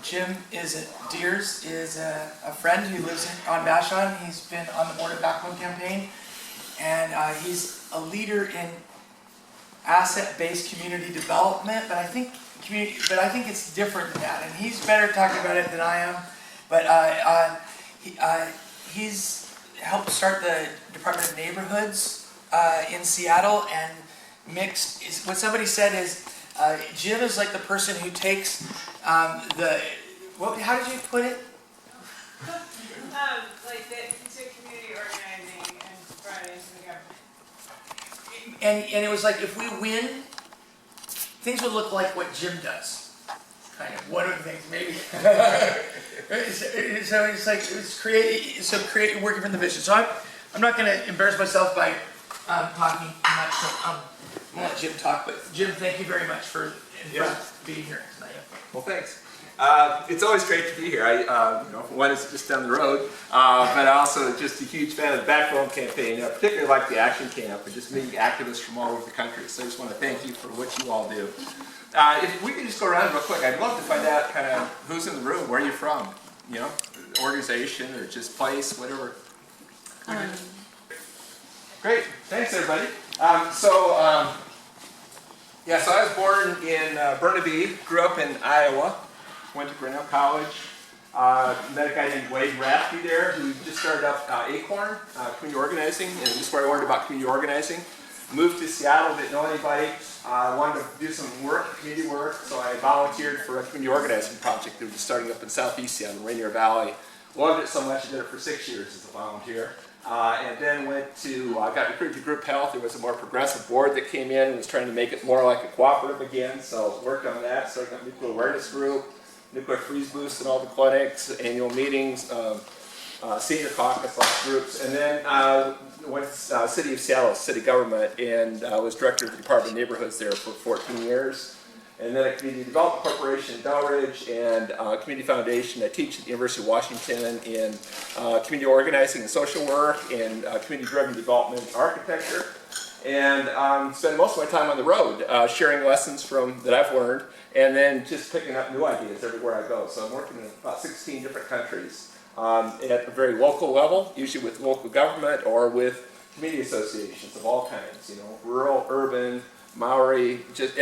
Jim Deers is a friend who lives on Vashon. He's been on the board of Backbone Campaign, and he's a leader in asset-based community development. But I think it's different than that, and he's better talking about it than I am. But he's helped start the Department of Neighborhoods in Seattle, and what somebody said is Jim is like the person who takes how did you put it? Like that he's a community organizing and brought into the government. And it was like, if we win, things would look like what Jim does. Kind of one of the things, maybe. So it's like creating, working from the vision. So I'm not going to embarrass myself by talking too much. So I'm going to let Jim talk. But Jim, thank you very much for being here tonight. Well, thanks. It's always great to be here. One is just down the road, but also just a huge fan of the Backbone Campaign. Particularly like the Action Camp and just meeting activists from all over the country. So I just want to thank you for what you all do. If we could just go around real quick, I'd love to find out kind of who's in the room, where you're from, organization or just place, whatever. Great, thanks everybody. So I was born in Burnaby, grew up in Iowa, went to Grinnell College, met a guy named Wade Rathke there who just started up Acorn, community organizing, and this is where I learned about community organizing. Moved to Seattle, didn't know anybody, wanted to do some work, community work, so I volunteered for a community organizing project that was starting up in southeast Seattle, Rainier Valley. Loved it so much I did it for 6 years as a volunteer. And then got recruited to Group Health. There was a more progressive board that came in and was trying to make it more like a cooperative again, so worked on that, started a nuclear awareness group, nuclear freeze boost in all the clinics, annual meetings, senior caucus, lots of groups, and then went to City of Seattle, city government, and was director of the Department of Neighborhoods there for 14 years. And then a community development corporation in Delridge and community foundation. I teach at the University of Washington in community organizing and social work and community-driven development and architecture. And spend most of my time on the road, sharing lessons that I've learned, and then just picking up new ideas everywhere I go. So I'm working in about 16 different countries at a very local level, usually with local government or with community associations of all kinds, rural, urban, Maori, just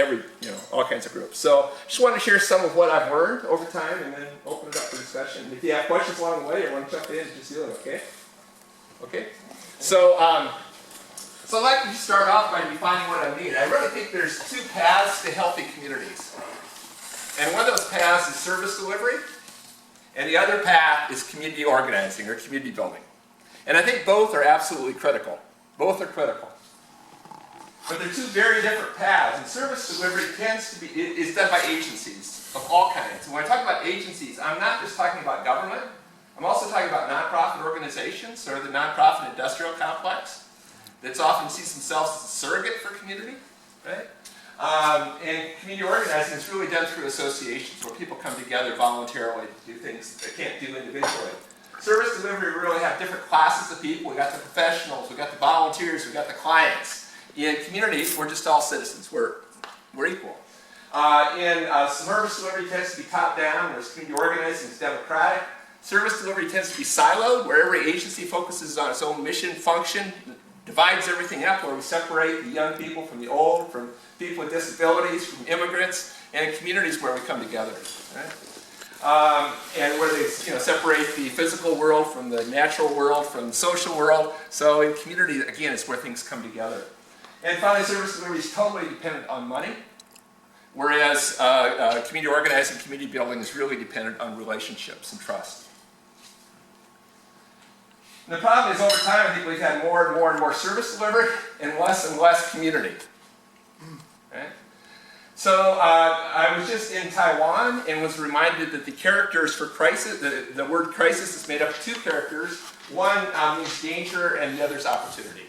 all kinds of groups. So just want to share some of what I've learned over time and then open it up for discussion. If you have questions along the way or want to jump in, just do it, okay? Okay? So I'd like to just start off by defining what I mean. I really think there's two paths to healthy communities. And one of those paths is service delivery, and the other path is community organizing or community building. And I think both are absolutely critical. Both are critical. But they're two very different paths, and service delivery is done by agencies of all kinds. And when I talk about agencies, I'm not just talking about government. I'm also talking about nonprofit organizations or the nonprofit industrial complex that often sees themselves as a surrogate for community, right? And community organizing is really done through associations where people come together voluntarily to do things they can't do individually. Service delivery, we really have different classes of people. We got the professionals, we got the volunteers, we got the clients. In communities, we're just all citizens. We're equal. Service delivery tends to be top-down, whereas community organizing is democratic. Service delivery tends to be siloed, where every agency focuses on its own mission, function, divides everything up, where we separate the young people from the old, from people with disabilities, from immigrants, and in communities where we come together. Right? And where they separate the physical world from the natural world, from the social world. So in community, again, it's where things come together. And finally, service delivery is totally dependent on money, whereas community organizing, community building is really dependent on relationships and trust. And the problem is, over time, I think we've had more and more service delivery and less community. Okay? So I was just in Taiwan and was reminded that the characters for crisis, the word crisis is made up of two characters. One means danger and the other is opportunity.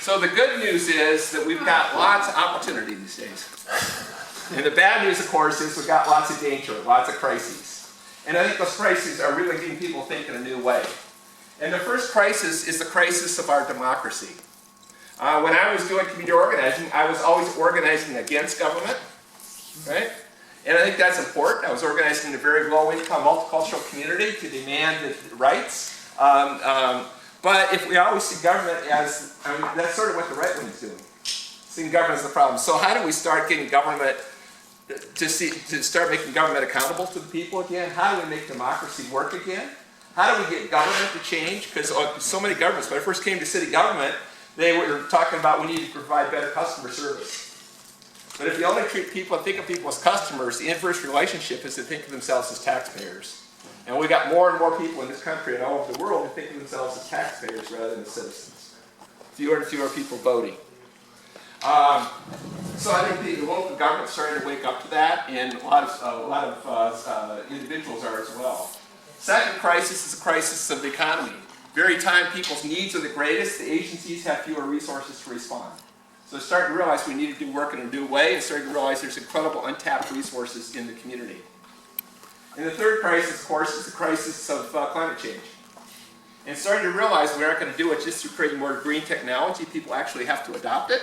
So the good news is that we've got lots of opportunity these days. And the bad news, of course, is we've got lots of danger, lots of crises. And I think those crises are really getting people to think in a new way. And the first crisis is the crisis of our democracy. When I was doing community organizing, I was always organizing against government, right? And I think that's important. I was organized in a very low-income, multicultural community to demand the rights. But if we always see government as, that's sort of what the right wing is doing. Seeing government as the problem. So how do we start getting government to start making government accountable to the people again? How do we make democracy work again? How do we get government to change? Because so many governments, when I first came to city government, they were talking about we need to provide better customer service. But if you only treat people and think of people as customers, the inverse relationship is to think of themselves as taxpayers. And we got more and more people in this country and all over the world who think of themselves as taxpayers rather than as citizens. Fewer and fewer people voting. So I think the local government's starting to wake up to that, and a lot of individuals are as well. Second crisis is a crisis of the economy. Very time people's needs are the greatest, the agencies have fewer resources to respond. So starting to realize we need to do work in a new way, and starting to realize there's incredible untapped resources in the community. And the third crisis, of course, is the crisis of climate change. And starting to realize we aren't going to do it just through creating more green technology. People actually have to adopt it.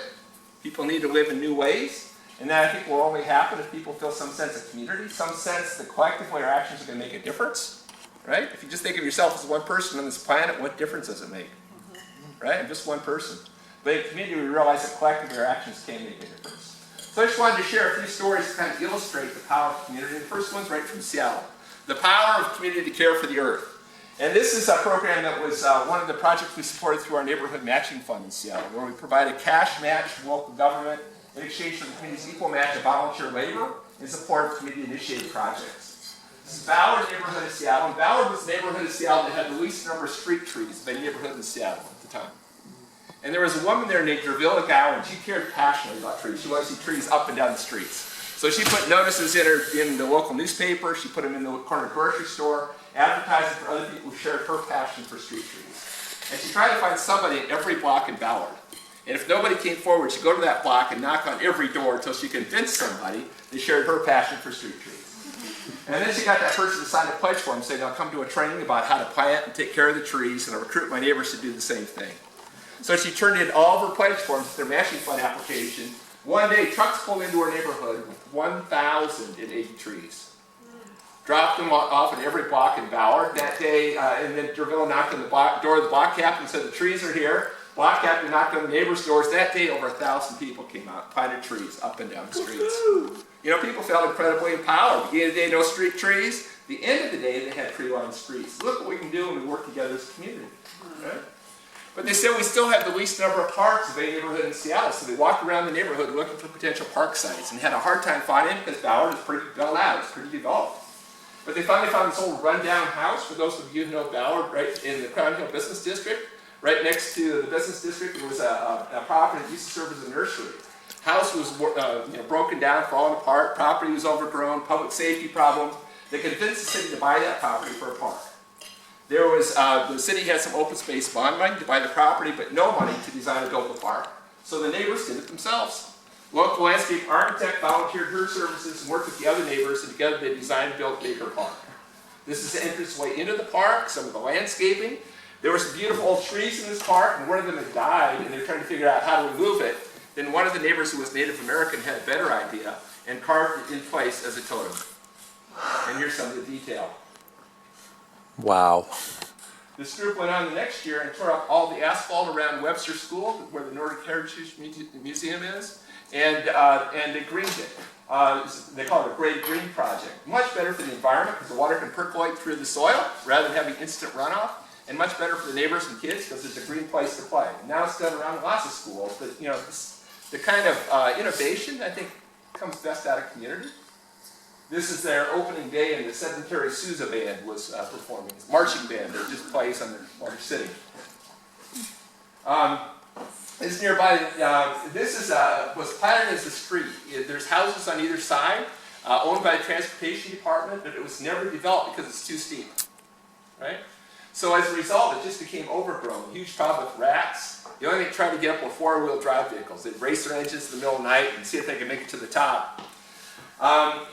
People need to live in new ways. And that, I think, will only happen if people feel some sense of community, some sense that collectively our actions are going to make a difference. Right? If you just think of yourself as one person on this planet, what difference does it make? Right? I'm just one person. But in community, we realize that collectively our actions can make a difference. So I just wanted to share a few stories to kind of illustrate the power of community. The first one's right from Seattle. The power of community to care for the earth. And this is a program that was one of the projects we supported through our neighborhood matching fund in Seattle, where we provided cash match to local government in exchange for the community's equal match of volunteer labor in support of community-initiated projects. This is Ballard neighborhood of Seattle, and Ballard was the neighborhood of Seattle that had the least number of street trees of any neighborhood in Seattle at the time. And there was a woman there named Dravilla Gowan. She cared passionately about trees. She wanted to see trees up and down the streets. So she put notices in the local newspaper. She put them in the corner grocery store, advertising for other people who shared her passion for street trees. And she tried to find somebody in every block in Ballard. And if nobody came forward, she'd go to that block and knock on every door until she convinced somebody they shared her passion for street trees. And then she got that person to sign a pledge form and say, now come to a training about how to plant and take care of the trees, and I'll recruit my neighbors to do the same thing. So she turned in all of her pledge forms with their matching fund application. One day, trucks pulled into her neighborhood with 1,080 trees. Dropped them off at every block in Ballard that day, and then Dravilla knocked on the door of the block captain and said, the trees are here. Block captain knocked on the neighbors' doors. That day, over 1,000 people came out, planted trees up and down the streets. You know, people felt incredibly empowered. Beginning of the day, no street trees. The end of the day, they had tree-lined streets. Look what we can do when we work together as a community. Right? But they said we still have the least number of parks of any neighborhood in Seattle, so they walked around the neighborhood looking for potential park sites and had a hard time finding it because Ballard is pretty well out, it's pretty developed. But they finally found this old rundown house, for those of you who know Ballard, right in the Crown Hill Business District. Right next to the business district, there was a property that used to serve as a nursery. House was broken down, falling apart, property was overgrown, public safety problems. They convinced the city to buy that property for a park. There was, the city had some open space bond money to buy the property, but no money to design and build the park. So the neighbors did it themselves. Local landscape architect volunteered her services and worked with the other neighbors, and together they designed and built Baker Park. This is the entranceway into the park, some of the landscaping. There were some beautiful old trees in this park, and one of them had died, and they were trying to figure out how to remove it. Then one of the neighbors who was Native American had a better idea and carved it in place as a totem. And here's some of the detail. Wow. This group went on the next year and tore up all the asphalt around Webster School, where the Nordic Heritage Museum is, and they greened it. They call it a Great Green Project. Much better for the environment because the water can percolate through the soil rather than having instant runoff, and much better for the neighbors and kids because it's a green place to play. And now it's done around lots of schools, but you know, the kind of innovation I think comes best out of community. This is their opening day, and the Sedentary Sousa Band was performing. It's a marching band that just plays while they're sitting. This nearby, this was platted as a street. There's houses on either side, owned by the transportation department, but it was never developed because it's too steep, right? So as a result, it just became overgrown. Huge problem with rats. The only thing tried to get up were four-wheel drive vehicles. They'd race their engines in the middle of the night and see if they could make it to the top. Driving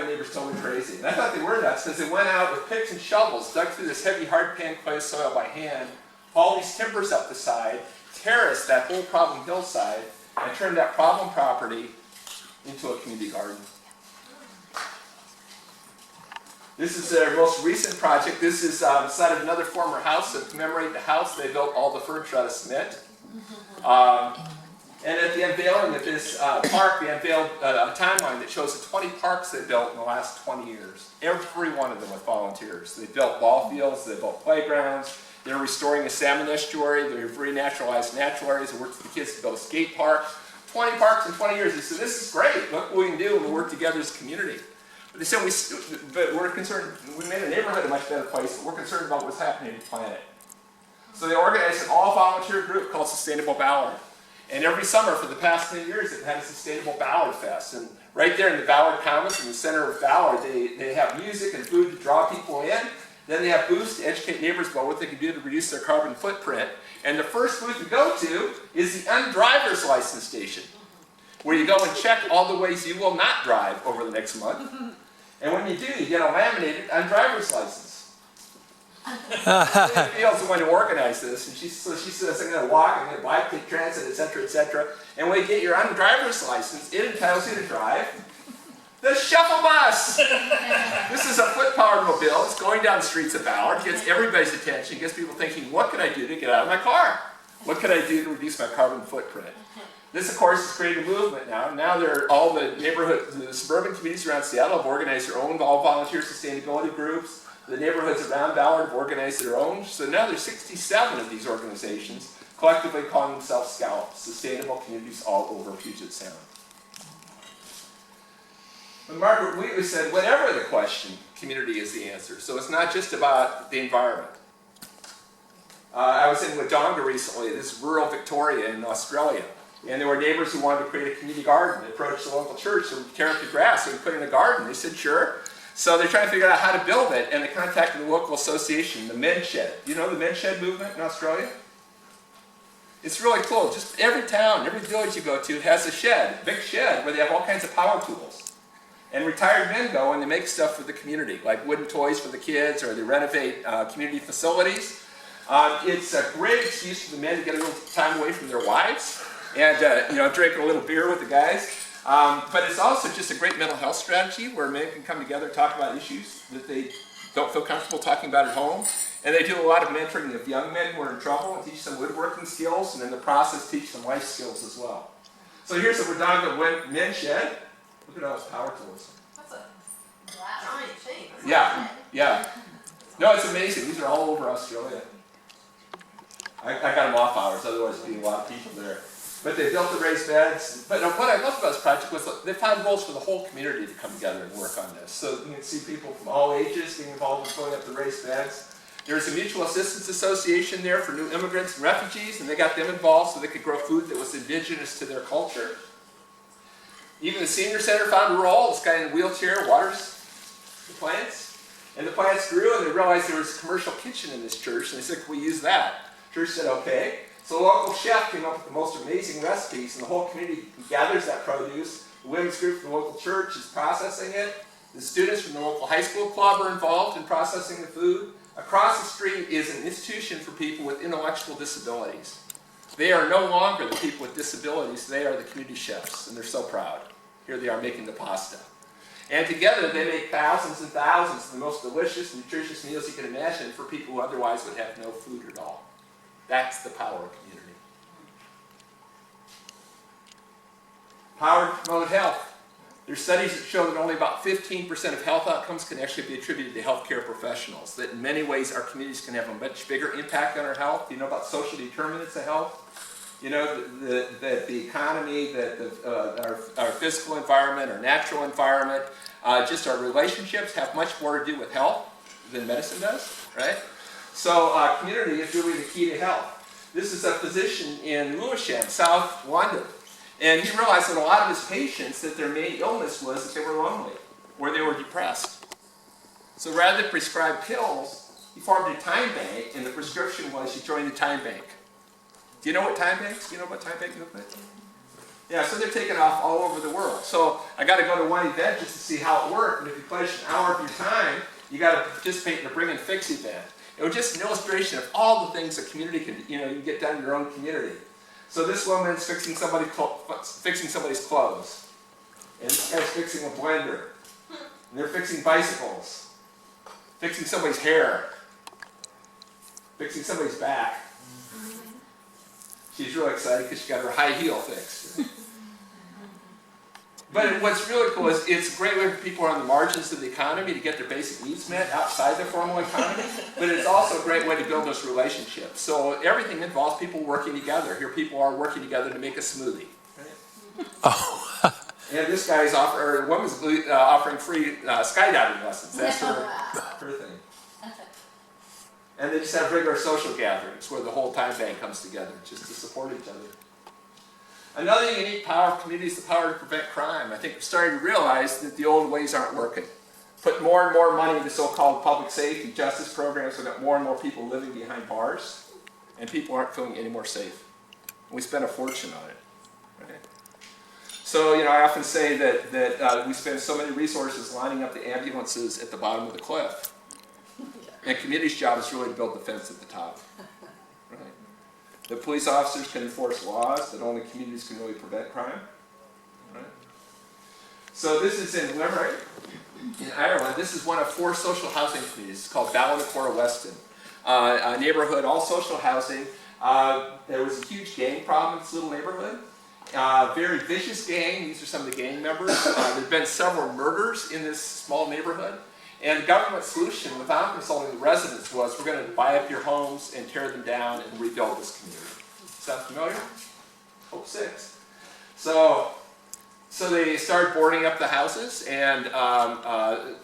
the neighbors totally crazy. And I thought they were nuts because they went out with picks and shovels, dug through this heavy hard pan clay soil by hand, hauled these timbers up the side, terraced that whole problem hillside, and turned that problem property into a community garden. This is their most recent project. This is inside of another former house. To commemorate the house, they built all the furniture out of cement. And at the unveiling of this park, they unveiled a timeline that shows the 20 parks they built in the last 20 years. Every one of them with volunteers. They built ball fields, they built playgrounds, they're restoring a salmon estuary, they've renaturalized natural areas, they worked with the kids to build a skate park. 20 parks in 20 years. They said, this is great, look what we can do when we work together as a community. But they said, but we're concerned, we made the neighborhood a much better place, but we're concerned about what's happening to the planet. So they organized an all-volunteer group called Sustainable Ballard. And every summer for the past 10 years, they've had a Sustainable Ballard Fest. And right there in the Ballard Commons, in the center of Ballard, they have music and food to draw people in. Then they have booths to educate neighbors about what they can do to reduce their carbon footprint. And the first booth to go to is the undriver's license station, where you go and check all the ways you will not drive over the next month. And when you do, you get a laminated undriver's license. Lynn Fields the one who organized this, and she says, I'm going to walk, I'm going to bike, take transit, etc., etc. And when you get your undriver's license, it entitles you to drive the shuttle bus. This is a foot-powered mobile. It's going down the streets of Ballard, gets everybody's attention, gets people thinking, what can I do to get out of my car? What can I do to reduce my carbon footprint? This, of course, has created a movement now. Now all the the suburban communities around Seattle have organized their own all-volunteer sustainability groups. The neighborhoods around Ballard have organized their own. So now there's 67 of these organizations, collectively calling themselves SCOUT, Sustainable Communities All Over Puget Sound. But Margaret Wheatley said, whatever the question, community is the answer. So it's not just about the environment. I was in Wodonga recently, this rural Victoria in Australia. And there were neighbors who wanted to create a community garden. They approached the local church to tear up the grass and put in a garden. They said, sure. So they're trying to figure out how to build it, and they contacted the local association, the Men's Shed. You know the Men's Shed movement in Australia? It's really cool. Just every town, every village you go to has a shed, a big shed, where they have all kinds of power tools. And retired men go and they make stuff for the community, like wooden toys for the kids, or they renovate community facilities. It's a great excuse for the men to get a little time away from their wives, and drink a little beer with the guys. But it's also just a great mental health strategy where men can come together and talk about issues that they don't feel comfortable talking about at home. And they do a lot of mentoring of young men who are in trouble and teach them woodworking skills, and in the process teach them life skills as well. So here's a Wodonga Men's Shed. Look at all those power tools. That's a giant thing. Yeah. No, it's amazing. These are all over Australia. I got them off hours, otherwise there'd be a lot of people there. But they built the raised beds. But what I loved about this project was they found roles for the whole community to come together and work on this. So you can see people from all ages getting involved in filling up the raised beds. There's a mutual assistance association there for new immigrants and refugees, and they got them involved so they could grow food that was indigenous to their culture. Even the senior center found a role. This guy in a wheelchair waters the plants. And the plants grew, and they realized there was a commercial kitchen in this church, and they said, can we use that? Church said, okay. So a local chef came up with the most amazing recipes, and the whole community gathers that produce. The women's group from the local church is processing it. The students from the local high school club are involved in processing the food. Across the street is an institution for people with intellectual disabilities. They are no longer the people with disabilities, they are the community chefs, and they're so proud. Here they are making the pasta. And together they make thousands and thousands of the most delicious, nutritious meals you can imagine for people who otherwise would have no food at all. That's the power of community. Power to promote health. There's studies that show that only about 15% of health outcomes can actually be attributed to healthcare professionals. That in many ways our communities can have a much bigger impact on our health. You know about social determinants of health? You know that the economy, that our physical environment, our natural environment, just our relationships have much more to do with health than medicine does, right? So community is really the key to health. This is a physician in Lewisham, South London. And he realized that a lot of his patients, that their main illness was that they were lonely, or they were depressed. So rather than prescribe pills, he formed a time bank, and the prescription was you join the time bank. Do you know what time banks? Do you know about time bank movement? Yeah, so they're taking off all over the world. So I got to go to one event just to see how it worked. And if you pledge an hour of your time, you got to participate in a Bring and Fix event. It was just an illustration of all the things a community can, you can get done in your own community. So this woman's fixing somebody's clothes. And this guy's fixing a blender. And they're fixing bicycles. fixing somebody's hair, fixing somebody's back. She's really excited because she got her high heel fixed. But what's really cool is it's a great way for people on the margins of the economy to get their basic needs met outside the formal economy, but it's also a great way to build those relationships. So everything involves people working together. Here people are working together to make a smoothie. Right? Oh. And this guy is offering free skydiving lessons. That's her thing. And they just have regular social gatherings where the whole time bank comes together just to support each other. Another unique power of community is the power to prevent crime. I think we're starting to realize that the old ways aren't working. Put more and more money into so-called public safety justice programs. We've got more and more people living behind bars, and people aren't feeling any more safe. We spend a fortune on it. Right? So, I often say that we spend so many resources lining up the ambulances at the bottom of the cliff. And community's job is really to build the fence at the top. Right? The police officers can enforce laws, but only communities can really prevent crime. Right? So this is in Limerick, in Ireland. This is one of 4 social housing communities. It's called Ballinacora Weston. A neighborhood, all social housing. There was a huge gang problem in this little neighborhood. Very vicious gang. These are some of the gang members. There have been several murders in this small neighborhood. And the government solution, without consulting the residents, was we're going to buy up your homes and tear them down and rebuild this community. Sound familiar? Hope 6. So they started boarding up the houses, and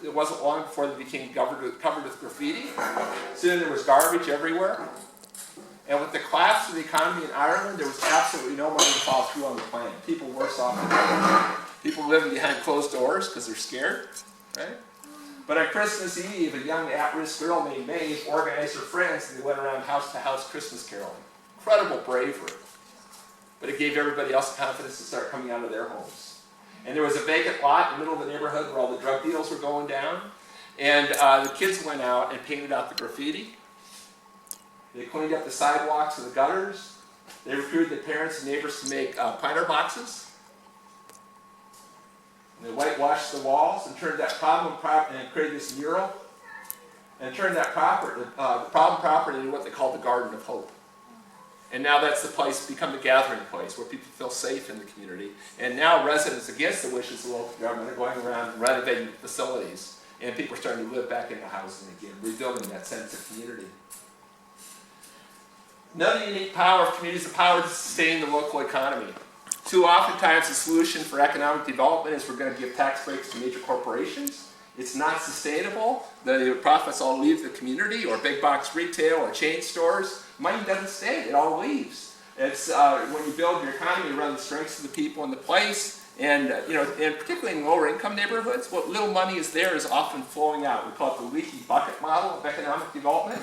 it wasn't long before they became covered with graffiti. Soon there was garbage everywhere. And with the collapse of the economy in Ireland, there was absolutely no money to follow through on the plan. People worse off than ever. People living behind closed doors because they're scared, right? But on Christmas Eve, a young at-risk girl named Maeve organized her friends, and they went around house to house Christmas caroling. Incredible bravery. But it gave everybody else confidence to start coming out of their homes. And there was a vacant lot in the middle of the neighborhood where all the drug deals were going down. And the kids went out and painted out the graffiti. They cleaned up the sidewalks and the gutters. They recruited the parents and neighbors to make planter boxes. And they whitewashed the walls and turned that problem and created this mural. And turned that problem property into what they called the Garden of Hope. And now that's the place, become the gathering place where people feel safe in the community. And now residents, against the wishes of the local government, are going around and renovating facilities. And people are starting to live back in the housing again, rebuilding that sense of community. Another unique power of community is the power to sustain the local economy. Too oftentimes the solution for economic development is we're going to give tax breaks to major corporations. It's not sustainable. The profits all leave the community or big box retail or chain stores. Money doesn't stay, it all leaves. It's when you build your economy around the strengths of the people in the place, and and particularly in lower income neighborhoods, what little money is there is often flowing out. We call it the leaky bucket model of economic development.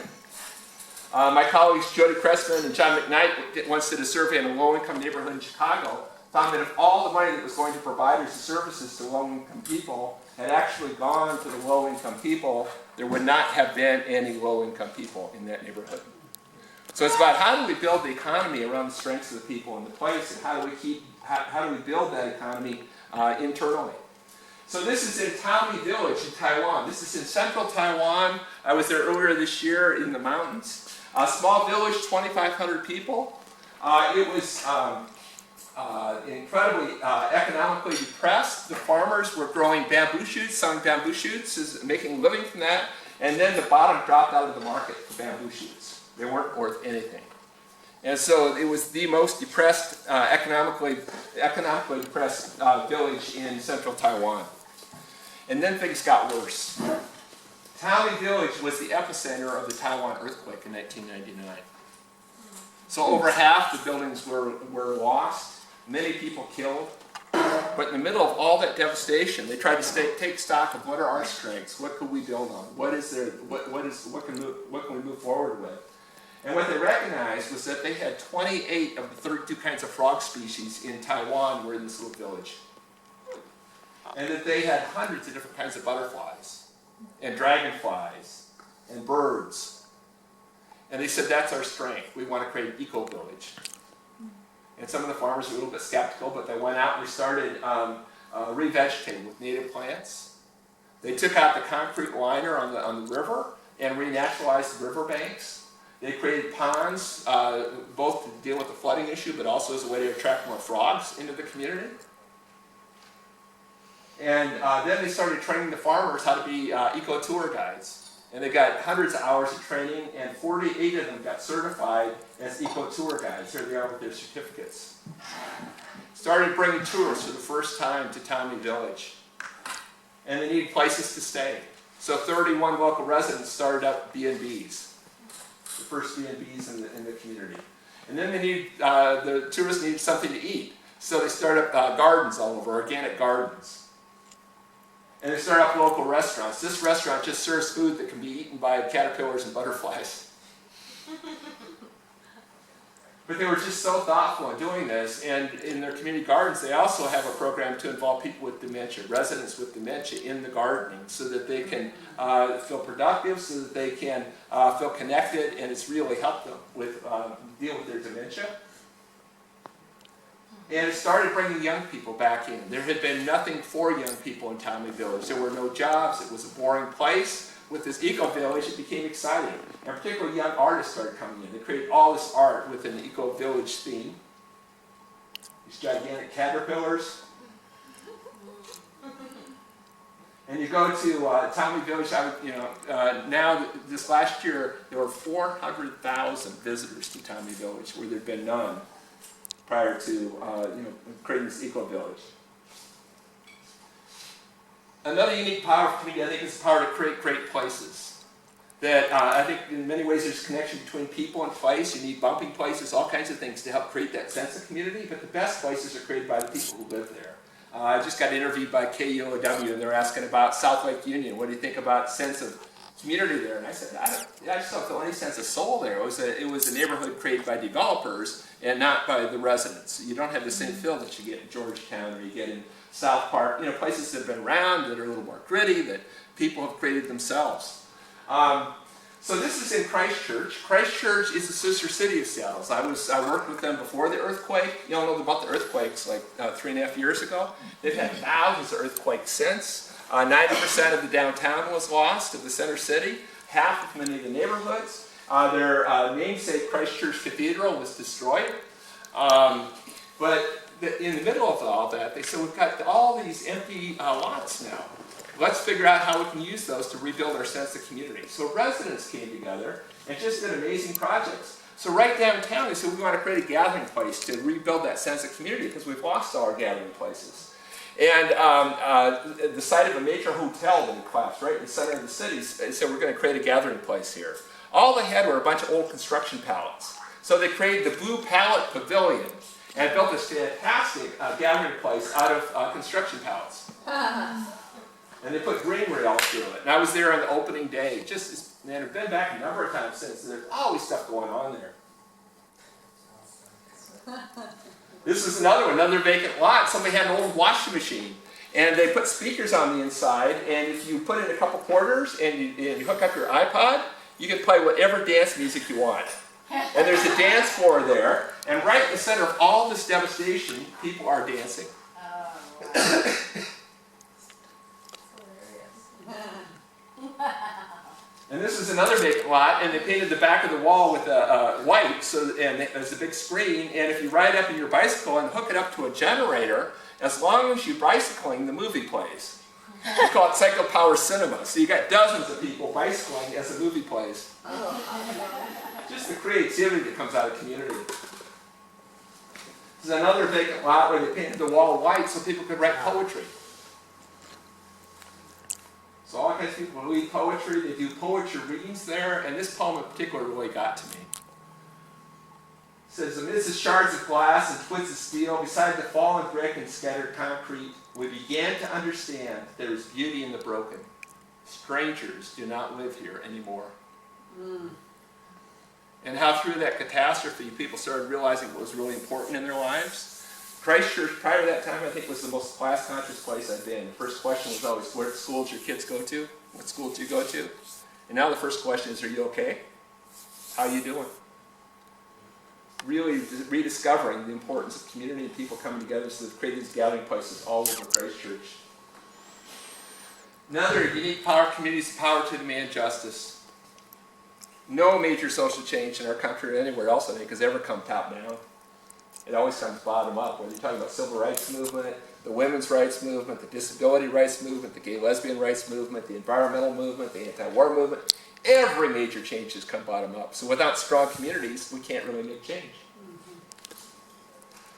My colleagues Jody Cressman and John McKnight once did a survey in a low-income neighborhood in Chicago, found that if all the money that was going to providers and services to low-income people had actually gone to the low-income people, there would not have been any low-income people in that neighborhood. So it's about how do we build the economy around the strengths of the people in the place, and how do we build that economy internally. So this is in Taomi Village in Taiwan. This is in central Taiwan. I was there earlier this year in the mountains. A small village, 2,500 people. It was incredibly economically depressed. The farmers were growing bamboo shoots, selling bamboo shoots, making a living from that, and then the bottom dropped out of the market for bamboo shoots. They weren't worth anything. And so it was the most depressed, economically depressed village in central Taiwan. And then things got worse. Taomi Village was the epicenter of the Taiwan earthquake in 1999. So over half the buildings were lost, many people killed. But in the middle of all that devastation, they tried to take stock of what are our strengths, what could we build on, what can we move forward with. And what they recognized was that they had 28 of the 32 kinds of frog species in Taiwan were in this little village. And that they had hundreds of different kinds of butterflies, and dragonflies, and birds. And they said, that's our strength. We want to create an eco-village. And some of the farmers were a little bit skeptical, but they went out and they started revegetating with native plants. They took out the concrete liner on the river and renaturalized the riverbanks. They created ponds, both to deal with the flooding issue, but also as a way to attract more frogs into the community. And then they started training the farmers how to be eco-tour guides. And they got hundreds of hours of training, and 48 of them got certified as eco-tour guides. Here they are with their certificates. Started bringing tourists for the first time to Tommy Village. And they needed places to stay. So 31 local residents started up B&Bs, the first B&Bs in the community. And then the tourists needed something to eat. So they started up gardens all over, organic gardens. And they started up local restaurants. This restaurant just serves food that can be eaten by caterpillars and butterflies. But they were just so thoughtful in doing this, and in their community gardens, they also have a program to involve people with dementia, residents with dementia, in the gardening, so that they can feel productive, so that they can feel connected, and it's really helped them with deal with their dementia. And it started bringing young people back in. There had been nothing for young people in Tommy Village. There were no jobs. It was a boring place. With this eco-village, it became exciting. And particularly young artists started coming in. They created all this art with an eco-village theme. These gigantic caterpillars. And you go to Tommy Village, now this last year, there were 400,000 visitors to Tommy Village, where there'd been none prior to creating this eco-village. Another unique power for me, I think, is the power to create great places. That I think in many ways there's a connection between people and place. You need bumping places, all kinds of things to help create that sense of community, but the best places are created by the people who live there. I just got interviewed by KUOW, and they're asking about South Lake Union. What do you think about sense of community there? And I said, I just don't feel any sense of soul there. It was a neighborhood created by developers and not by the residents. You don't have the same feel that you get in Georgetown or you get in South Park, places that have been around, that are a little more gritty, that people have created themselves. So this is in Christchurch. Christchurch is a sister city of Seattle. I worked with them before the earthquake. You all know about the earthquakes like 3.5 years ago. They've had thousands of earthquakes since. 90% of the downtown was lost, of the center city. Half of many of the neighborhoods. Their namesake Christchurch Cathedral was destroyed. But in the middle of all that, they said, we've got all these empty lots now. Let's figure out how we can use those to rebuild our sense of community. So residents came together and just did amazing projects. So right downtown, they said, we want to create a gathering place to rebuild that sense of community because we've lost all our gathering places. And the site of a major hotel that had collapsed right in the center of the city, they said, we're going to create a gathering place here. All they had were a bunch of old construction pallets. So they created the Blue Pallet Pavilion and built this fantastic gathering place out of construction pallets. And they put green rails through it. And I was there on the opening day. I've been back a number of times since. There's always stuff going on there. This is another vacant lot. Somebody had an old washing machine. And they put speakers on the inside. And if you put in a couple quarters and you hook up your iPod, you can play whatever dance music you want. And there's a dance floor there. And right in the center of all this devastation, people are dancing. Oh, wow. And this is another vacant lot, and they painted the back of the wall with white, and there's a big screen, and if you ride up in your bicycle and hook it up to a generator, as long as you're bicycling, the movie plays. We call it Psycho Power Cinema. So you got dozens of people bicycling as the movie plays. Just the creativity that comes out of community. This is another vacant lot where they painted the wall white so people could write poetry. So all kinds of people read poetry, they do poetry readings there, and this poem in particular really got to me. It says, amidst the shards of glass and twigs of steel, beside the fallen brick and scattered concrete, we began to understand there is beauty in the broken. Strangers do not live here anymore. And how through that catastrophe, people started realizing what was really important in their lives. Christchurch, prior to that time, I think was the most class-conscious place I've been. The first question was always, what school did your kids go to? What school did you go to? And now the first question is, are you okay? How are you doing? Really rediscovering the importance of community and people coming together, so they've created these gathering places all over Christchurch. Another unique power of communities, the power to demand justice. No major social change in our country or anywhere else, I think, has ever come top down. It always comes bottom up. Whether you're talking about civil rights movement, the women's rights movement, the disability rights movement, the gay lesbian rights movement, the environmental movement, the anti-war movement, every major change has come bottom up. So without strong communities, we can't really make change.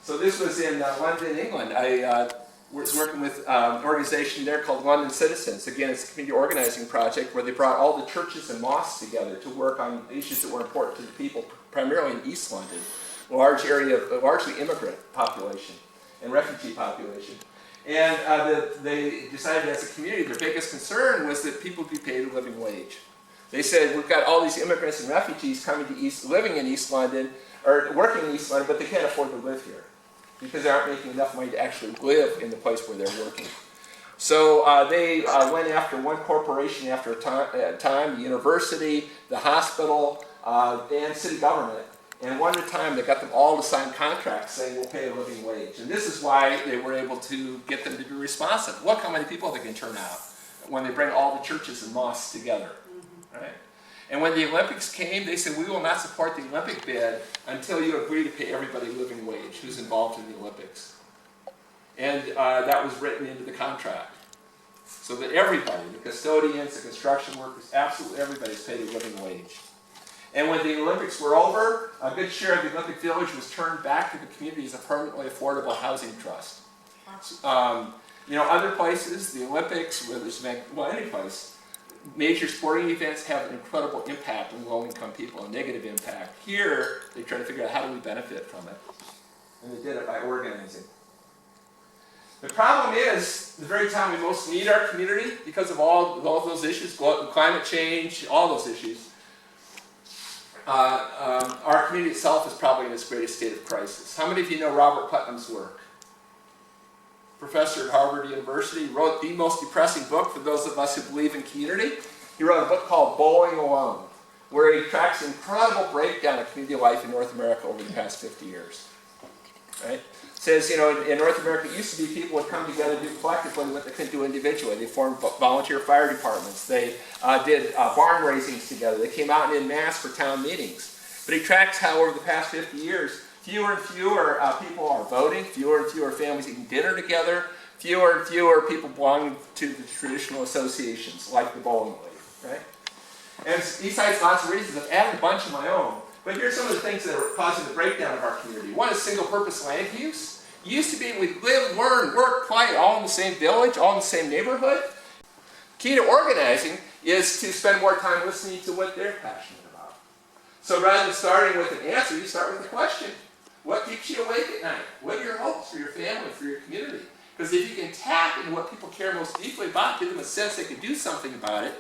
So this was in London, England. I was working with an organization there called London Citizens. Again, it's a community organizing project where they brought all the churches and mosques together to work on issues that were important to the people, primarily in East London, a large area of largely immigrant population and refugee population. And they decided as a community their biggest concern was that people be paid a living wage. They said, we've got all these immigrants and refugees coming to living in East London, or working in East London, but they can't afford to live here because they aren't making enough money to actually live in the place where they're working. So they went after one corporation after a time, the university, the hospital, and city government. And one at a time, they got them all to sign contracts saying we'll pay a living wage. And this is why they were able to get them to be responsive. Look how many people they can turn out when they bring all the churches and mosques together. Right? And when the Olympics came, they said, we will not support the Olympic bid until you agree to pay everybody a living wage who's involved in the Olympics. And that was written into the contract. So that everybody, the custodians, the construction workers, absolutely everybody's paid a living wage. And when the Olympics were over, a good share of the Olympic Village was turned back to the community as a permanently affordable housing trust. Other places, the Olympics, where there's any place, major sporting events have an incredible impact on low-income people, a negative impact. Here, they try to figure out how do we benefit from it. And they did it by organizing. The problem is, the very time we most need our community, because of all of those issues, climate change, all those issues, our community itself is probably in its greatest state of crisis. How many of you know Robert Putnam's work? Professor at Harvard University, wrote the most depressing book for those of us who believe in community. He wrote a book called Bowling Alone, where he tracks an incredible breakdown of community life in North America over the past 50 years. Right? Says, in North America, it used to be people would come together and do collectively what they couldn't do individually. They formed volunteer fire departments. They did barn raisings together. They came out en masse for town meetings. But he tracks how over the past 50 years, fewer and fewer people are voting, fewer and fewer families eating dinner together, fewer and fewer people belonging to the traditional associations, like the bowling league, right? And he cites lots of reasons. I've added a bunch of my own. But here's some of the things that are causing the breakdown of our community. One is single-purpose land use. You used to be able to live, learn, work, play all in the same village, all in the same neighborhood. Key to organizing is to spend more time listening to what they're passionate about. So rather than starting with an answer, you start with a question. What keeps you awake at night? What are your hopes for your family, for your community? Because if you can tap into what people care most deeply about, give them a sense they can do something about it,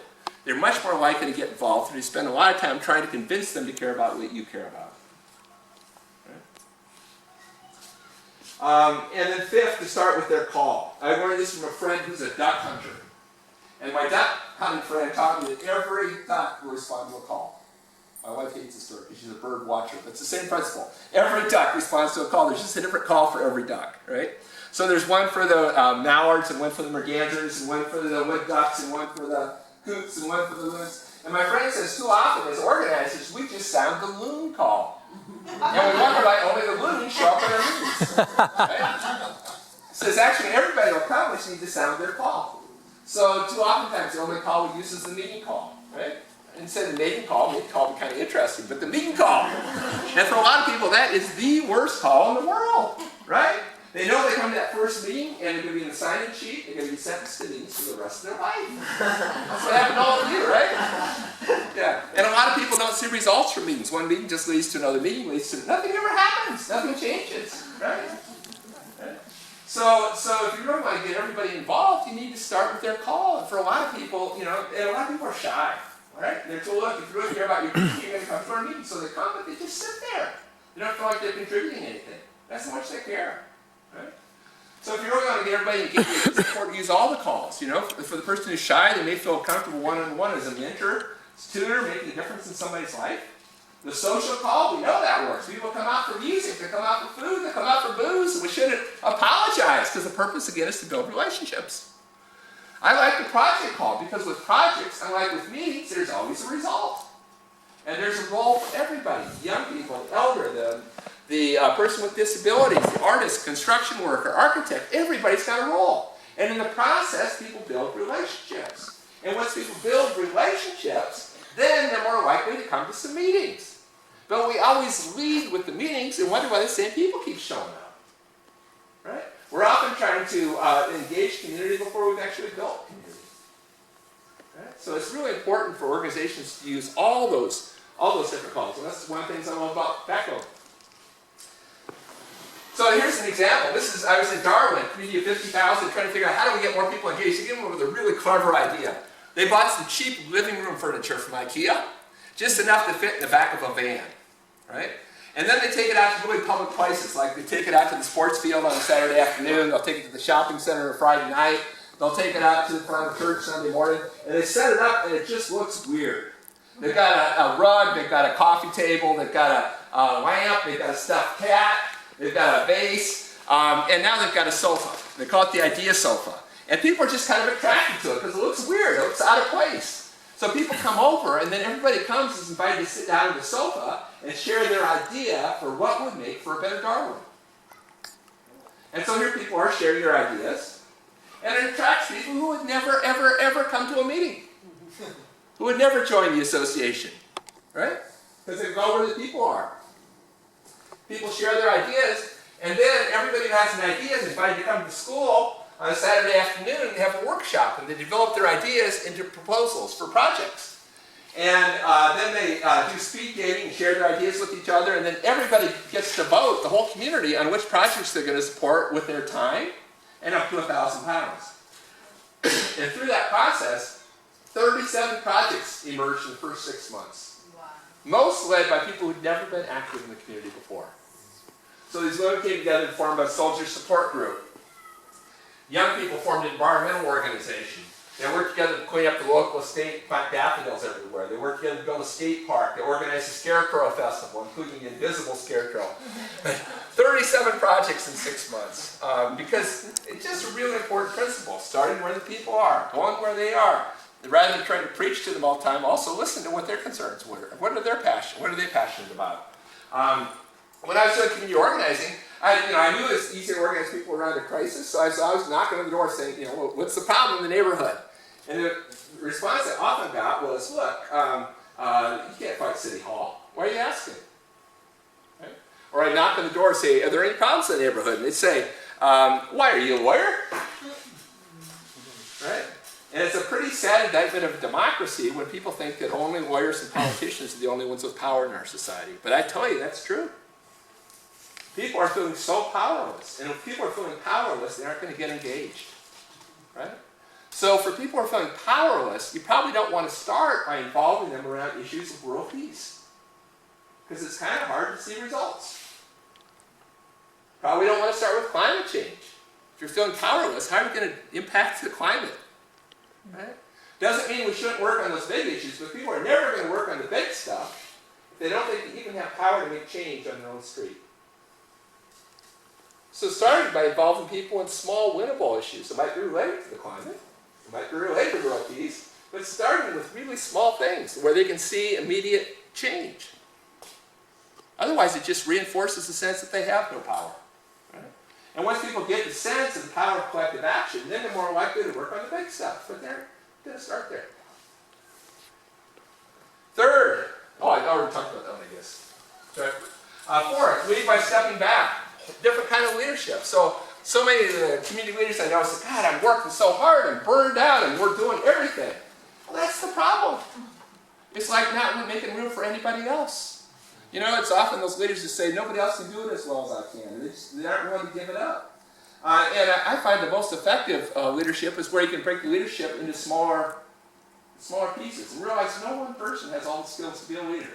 they're much more likely to get involved, and you spend a lot of time trying to convince them to care about what you care about. Right? And then fifth, to start with their call. I learned this from a friend who's a duck hunter. And my duck hunting friend taught me that every duck will respond to a call. My wife hates the story because she's a bird watcher. But it's the same principle. Every duck responds to a call. There's just a different call for every duck, right? So there's one for the mallards, and one for the mergansers, and one for the wood ducks, and one for the coots, and one for the loons. And my friend says, too often as organizers, we just sound the loon call. And we wonder why only the loons show up at our meetings. Right? Says actually everybody will come, we just need to sound their call. So too oftentimes the only call we use is the meeting call, right? Instead of the mating call would be kind of interesting, but the meeting call. And for a lot of people, that is the worst call in the world, right? They know they come to that first meeting, and they're going to be in the sign-in sheet, they're going to be sentenced to meetings for the rest of their life. That's what happened to all of you, right? Yeah. And a lot of people don't see results from meetings. One meeting just leads to another meeting, leads to nothing ever happens, nothing changes, right? So if you really want to get everybody involved, you need to start with their call. And for a lot of people, and a lot of people are shy. Right? They're told, look, if you really care about your community, you're going to come to our meeting. So they come, but they just sit there. They don't feel like they're contributing anything. That's how much they care. Right? So if you really want to get everybody engaged, it's important to use all the calls. For the person who's shy, they may feel comfortable one-on-one as a mentor, tutor, making a difference in somebody's life. The social call, we know that works. People come out for music, they come out for food, they come out for booze. We shouldn't apologize, because the purpose, again, is to build relationships. I like the project call because with projects, unlike with meetings, there's always a result. And there's a role for everybody, young people, the elder, the person with disabilities, the artist, construction worker, architect, everybody's got a role. And in the process, people build relationships. And once people build relationships, then they're more likely to come to some meetings. But we always lead with the meetings and wonder why the same people keep showing up. Right? We're often trying to engage community before we've actually built community. Right? So it's really important for organizations to use all those different calls. And that's one of the things I love about backbone. So here's an example. I was in Darwin, community of 50,000, trying to figure out how do we get more people engaged. They came up with a really clever idea. They bought some cheap living room furniture from IKEA, just enough to fit in the back of a van, right? And then they take it out to really public places, like they take it out to the sports field on a Saturday afternoon, they'll take it to the shopping center on a Friday night, they'll take it out to the front of church Sunday morning, and they set it up and it just looks weird. They've got a rug, they've got a coffee table, they've got a lamp, they've got a stuffed cat, they've got a vase, and now they've got a sofa. They call it the idea sofa. And people are just kind of attracted to it because it looks weird, it looks out of place. So people come over, and then everybody comes is invited to sit down on the sofa and share their idea for what would make for a better Darwin. And so here people are sharing their ideas, and it attracts people who would never, ever, ever come to a meeting, who would never join the association, right? Because they go where the people are. People share their ideas, and then everybody who has an idea is invited to come to school on a Saturday afternoon and have a workshop, and they develop their ideas into proposals for projects. And then they do speed dating and share their ideas with each other, and then everybody gets to vote, the whole community, on which projects they're going to support with their time, and up to £1,000. And through that process, 37 projects emerged in the first 6 months. Wow. Most led by people who'd never been active in the community before. So these women came together to form a soldier support group. Young people formed an environmental organization. They worked together to clean up the local estate, plant daffodils everywhere. They worked together to build a skate park. They organized a scarecrow festival, including the invisible scarecrow. 37 projects in 6 months. Because it's just a really important principle. Starting where the people are, going where they are. Rather than trying to preach to them all the time, also listen to what their concerns were. What are their passions? What are they passionate about? When I was doing community organizing, I knew it's easier to organize people around a crisis, so I was knocking on the door saying, well, what's the problem in the neighborhood? And the response I often got was, look, you can't fight City Hall. Why are you asking? Right? Or I'd knock on the door and say, are there any problems in the neighborhood? And they'd say, why, are you a lawyer? Right? And it's a pretty sad indictment of democracy when people think that only lawyers and politicians are the only ones with power in our society. But I tell you, that's true. People are feeling so powerless. And if people are feeling powerless, they aren't going to get engaged. Right? So for people who are feeling powerless, you probably don't want to start by involving them around issues of world peace. Because it's kind of hard to see results. Probably don't want to start with climate change. If you're feeling powerless, how are you going to impact the climate? Right? Doesn't mean we shouldn't work on those big issues, but people are never going to work on the big stuff if they don't think they even have power to make change on their own street. So starting by involving people in small, winnable issues. It might be related to the climate. It might be related to world peace. But starting with really small things where they can see immediate change. Otherwise, it just reinforces the sense that they have no power. Right? And once people get the sense of the power of collective action, then they're more likely to work on the big stuff. But they're going to start there. Third, I already talked about that one, I guess. Right. Fourth, lead by stepping back. Different kind of leadership. So many of the community leaders I know say, God, I'm working so hard, I'm burned out, and we're doing everything. Well, that's the problem. It's like not making room for anybody else. It's often those leaders who say, nobody else can do it as well as I can. And they aren't willing to give it up. And I find the most effective leadership is where you can break the leadership into smaller pieces and realize no one person has all the skills to be a leader.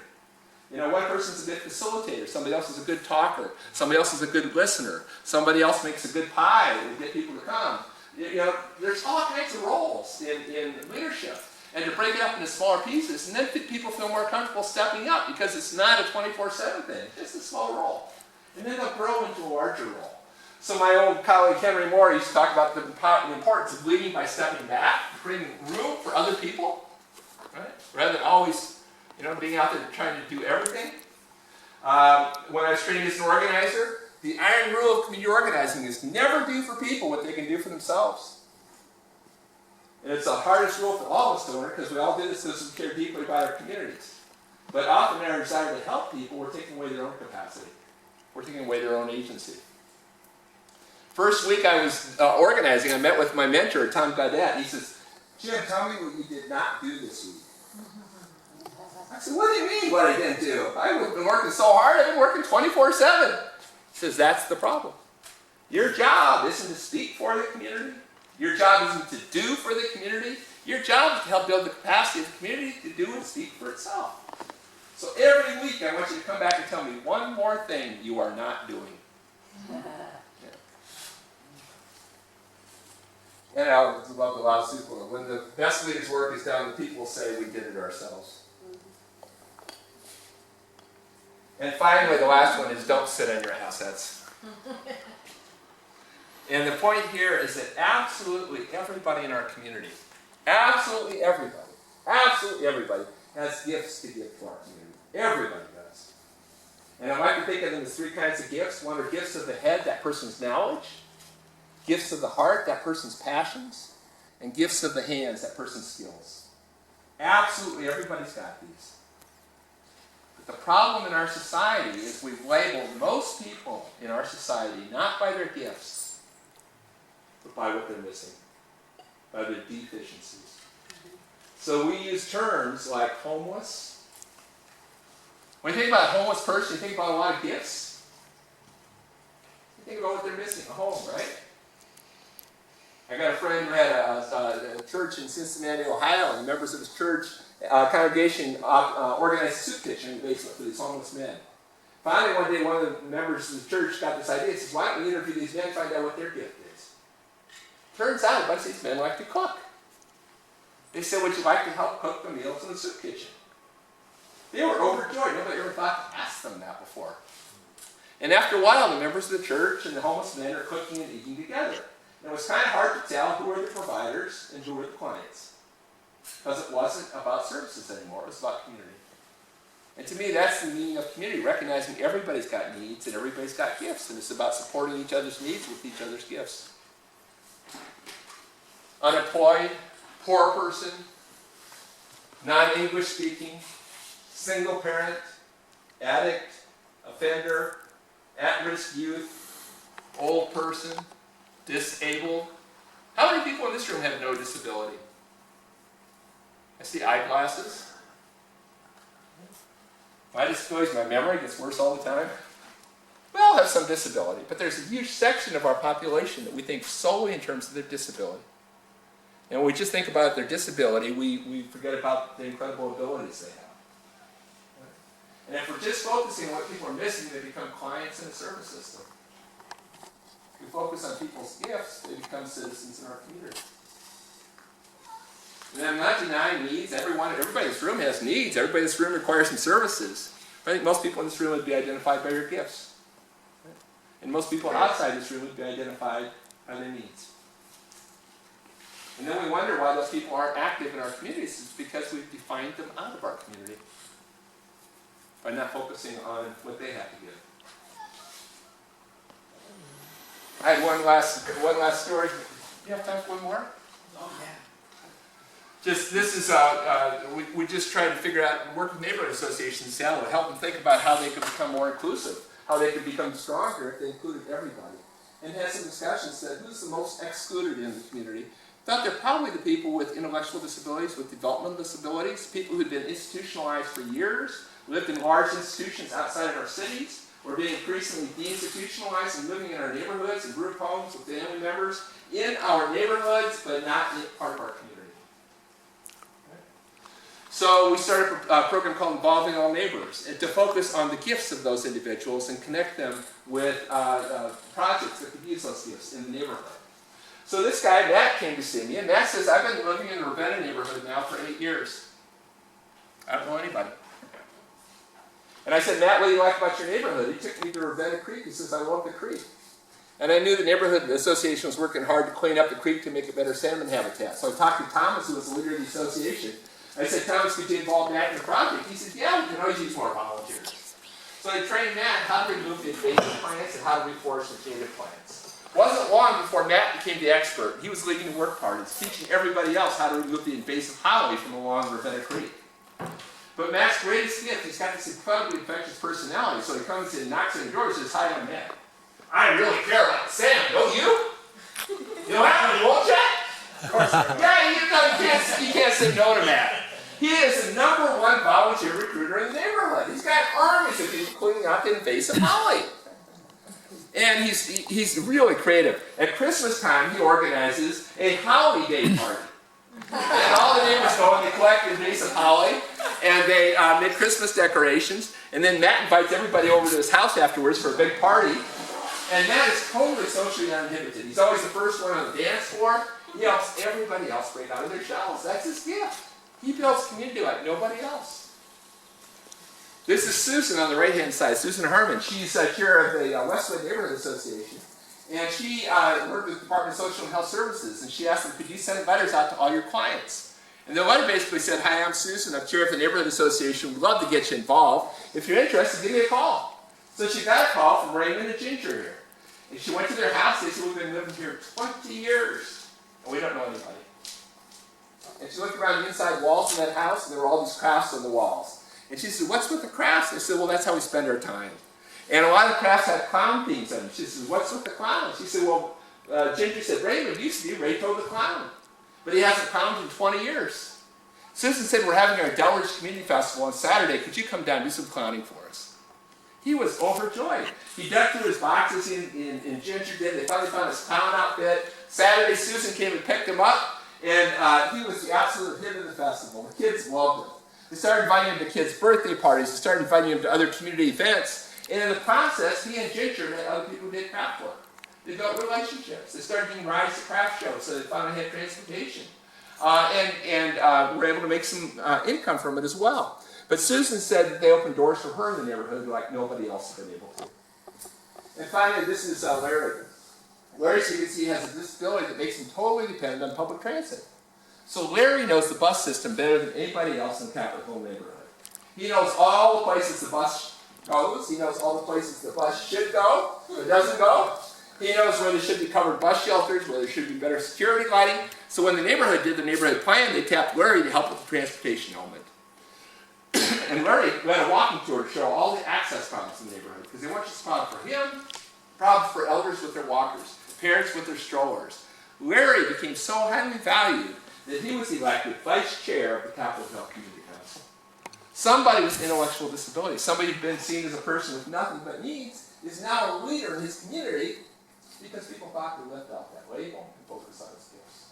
One person's a good facilitator, somebody else is a good talker, somebody else is a good listener, somebody else makes a good pie to get people to come. There's all kinds of roles in leadership. And to break it up into smaller pieces, and then people feel more comfortable stepping up because it's not a 24/7 thing, it's just a small role. And then they'll grow into a larger role. So my old colleague Henry Moore used to talk about the importance of leading by stepping back, creating room for other people, right? Rather than always, being out there trying to do everything. When I was training as an organizer, the iron rule of community organizing is never do for people what they can do for themselves. And it's the hardest rule for all of us to learn because we all do this because we care deeply about our communities. But often in our desire to help people, we're taking away their own capacity. We're taking away their own agency. First week I was organizing, I met with my mentor, Tom Gaudette. He says, Jim, tell me what you did not do this week. I said, what do you mean what I didn't do? I've been working so hard, I've been working 24/7. He says, that's the problem. Your job isn't to speak for the community. Your job isn't to do for the community. Your job is to help build the capacity of the community to do and speak for itself. So every week I want you to come back and tell me one more thing you are not doing. And I love the last super. When the best leaders' work is done, the people will say we did it ourselves. And finally, the last one is don't sit on your assets. And the point here is that absolutely everybody in our community, absolutely everybody has gifts to give to our community. Everybody does. And I like to think of them as three kinds of gifts. One are gifts of the head, that person's knowledge. Gifts of the heart, that person's passions. And gifts of the hands, that person's skills. Absolutely everybody's got these. The problem in our society is we've labeled most people in our society not by their gifts, but by what they're missing, by their deficiencies. So we use terms like homeless. When you think about a homeless person, you think about a lot of gifts. You think about what they're missing, a home, right? I got a friend who had a church in Cincinnati, Ohio, and members of his church congregation organized a soup kitchen in the basement for these homeless men. Finally, one day, one of the members of the church got this idea. He says, why don't we interview these men and find out what their gift is? Turns out a bunch of these men like to cook. They said, would you like to help cook the meals in the soup kitchen? They were overjoyed. Nobody ever thought to ask them that before. And after a while, the members of the church and the homeless men are cooking and eating together. And it was kind of hard to tell who were the providers and who were the clients. Because it wasn't about services anymore, it was about community. And to me, that's the meaning of community, recognizing everybody's got needs and everybody's got gifts, and it's about supporting each other's needs with each other's gifts. Unemployed, poor person, non-English speaking, single parent, addict, offender, at-risk youth, old person, disabled. How many people in this room have no disability? I see eyeglasses. My disability is my memory gets worse all the time. We all have some disability, but there's a huge section of our population that we think solely in terms of their disability. And when we just think about their disability, we forget about the incredible abilities they have. And if we're just focusing on what people are missing, they become clients in a service system. If we focus on people's gifts, they become citizens in our community. And I'm not denying needs. Everybody in this room has needs. Everybody in this room requires some services. I think most people in this room would be identified by your gifts. And most people outside this room would be identified by their needs. And then we wonder why those people aren't active in our communities. It's because we've defined them out of our community by not focusing on what they have to give. I had one last story. You have time for one more? Oh, yeah. This is, we just tried to figure out, work with neighborhood associations in Seattle to help them think about how they could become more inclusive, how they could become stronger if they included everybody. And had some discussions that who's the most excluded in the community. Thought they're probably the people with intellectual disabilities, with developmental disabilities, people who'd been institutionalized for years, lived in large institutions outside of our cities, were being increasingly deinstitutionalized and living in our neighborhoods and group homes with family members in our neighborhoods, but not in part of our community. So we started a program called Involving All Neighbors to focus on the gifts of those individuals and connect them with projects that could use those gifts in the neighborhood. So this guy, Matt, came to see me, and Matt says, I've been living in the Ravenna neighborhood now for 8 years. I don't know anybody. And I said, Matt, what do you like about your neighborhood? He took me to Ravenna Creek. He says, I love the creek. And I knew the neighborhood association was working hard to clean up the creek to make a better salmon habitat. So I talked to Thomas, who was the leader of the association. I said, Thomas, could you involve Matt in the project? He said, yeah, we can always use more volunteers. So I trained Matt how to remove the invasive plants and how to reforest the native plants. It wasn't long before Matt became the expert. He was leading work parties, teaching everybody else how to remove the invasive holly from along Ravenna Creek. But Matt's greatest gift, he's got this incredibly infectious personality, so he comes in, knocks on the door, and says, hi, I'm Matt. I really care about Sam, don't you? You don't have any wolf chat? Of course not. Yeah, you can't say no to Matt. He is the #1 volunteer recruiter in the neighborhood. He's got armies of people cleaning out the invasive holly. And he's really creative. At Christmas time, he organizes a holly day party. And all the neighbors go and they collect invasive holly, and they make Christmas decorations. And then Matt invites everybody over to his house afterwards for a big party. And Matt is totally socially uninhibited. He's always the first one on the dance floor. He helps everybody else break out of their shells. That's his gift. He builds community like nobody else. This is Susan on the right-hand side, Susan Herman. She's chair of the Westwood Neighborhood Association. And she worked with the Department of Social and Health Services. And she asked them, could you send letters out to all your clients? And the letter basically said, hi, I'm Susan. I'm chair of the Neighborhood Association. We'd love to get you involved. If you're interested, give me a call. So she got a call from Raymond and Ginger here. And she went to their house. They said, we've been living here 20 years. And we don't know anybody. And she looked around the inside walls of that house, and there were all these crafts on the walls. And she said, what's with the crafts? I said, well, that's how we spend our time. And a lot of the crafts had clown themes on them. She said, what's with the clown? She said, well, Ginger said, Raymond used to be Rayto the clown. But he hasn't clowned in 20 years. Susan said, we're having our Delridge Community Festival on Saturday. Could you come down and do some clowning for us? He was overjoyed. He dug through his boxes in Ginger did. They finally found his clown outfit. Saturday, Susan came and picked him up. And he was the absolute hit of the festival. The kids loved him. They started inviting him to kids' birthday parties. They started inviting him to other community events. And in the process, he and Ginger met other people who did craft work. They built relationships. They started doing rides to craft shows, so they finally had transportation. And were able to make some income from it as well. But Susan said that they opened doors for her in the neighborhood like nobody else had been able to. And finally, this is Larry. Larry, so you can see, has a disability that makes him totally dependent on public transit. So Larry knows the bus system better than anybody else in the Capitol Hill neighborhood. He knows all the places the bus goes. He knows all the places the bus should go or doesn't go. He knows where there should be covered bus shelters, where there should be better security lighting. So when the neighborhood did the neighborhood plan, they tapped Larry to help with the transportation element. And Larry led a walking tour to show all the access problems in the neighborhood, because they weren't just problems for him, problems for elders with their walkers, parents with their strollers. Larry became so highly valued that he was elected vice chair of the Capitol Hill Community Council. Somebody with intellectual disability, somebody who'd been seen as a person with nothing but needs, is now a leader in his community because people thought to lift out that label and focus on his gifts.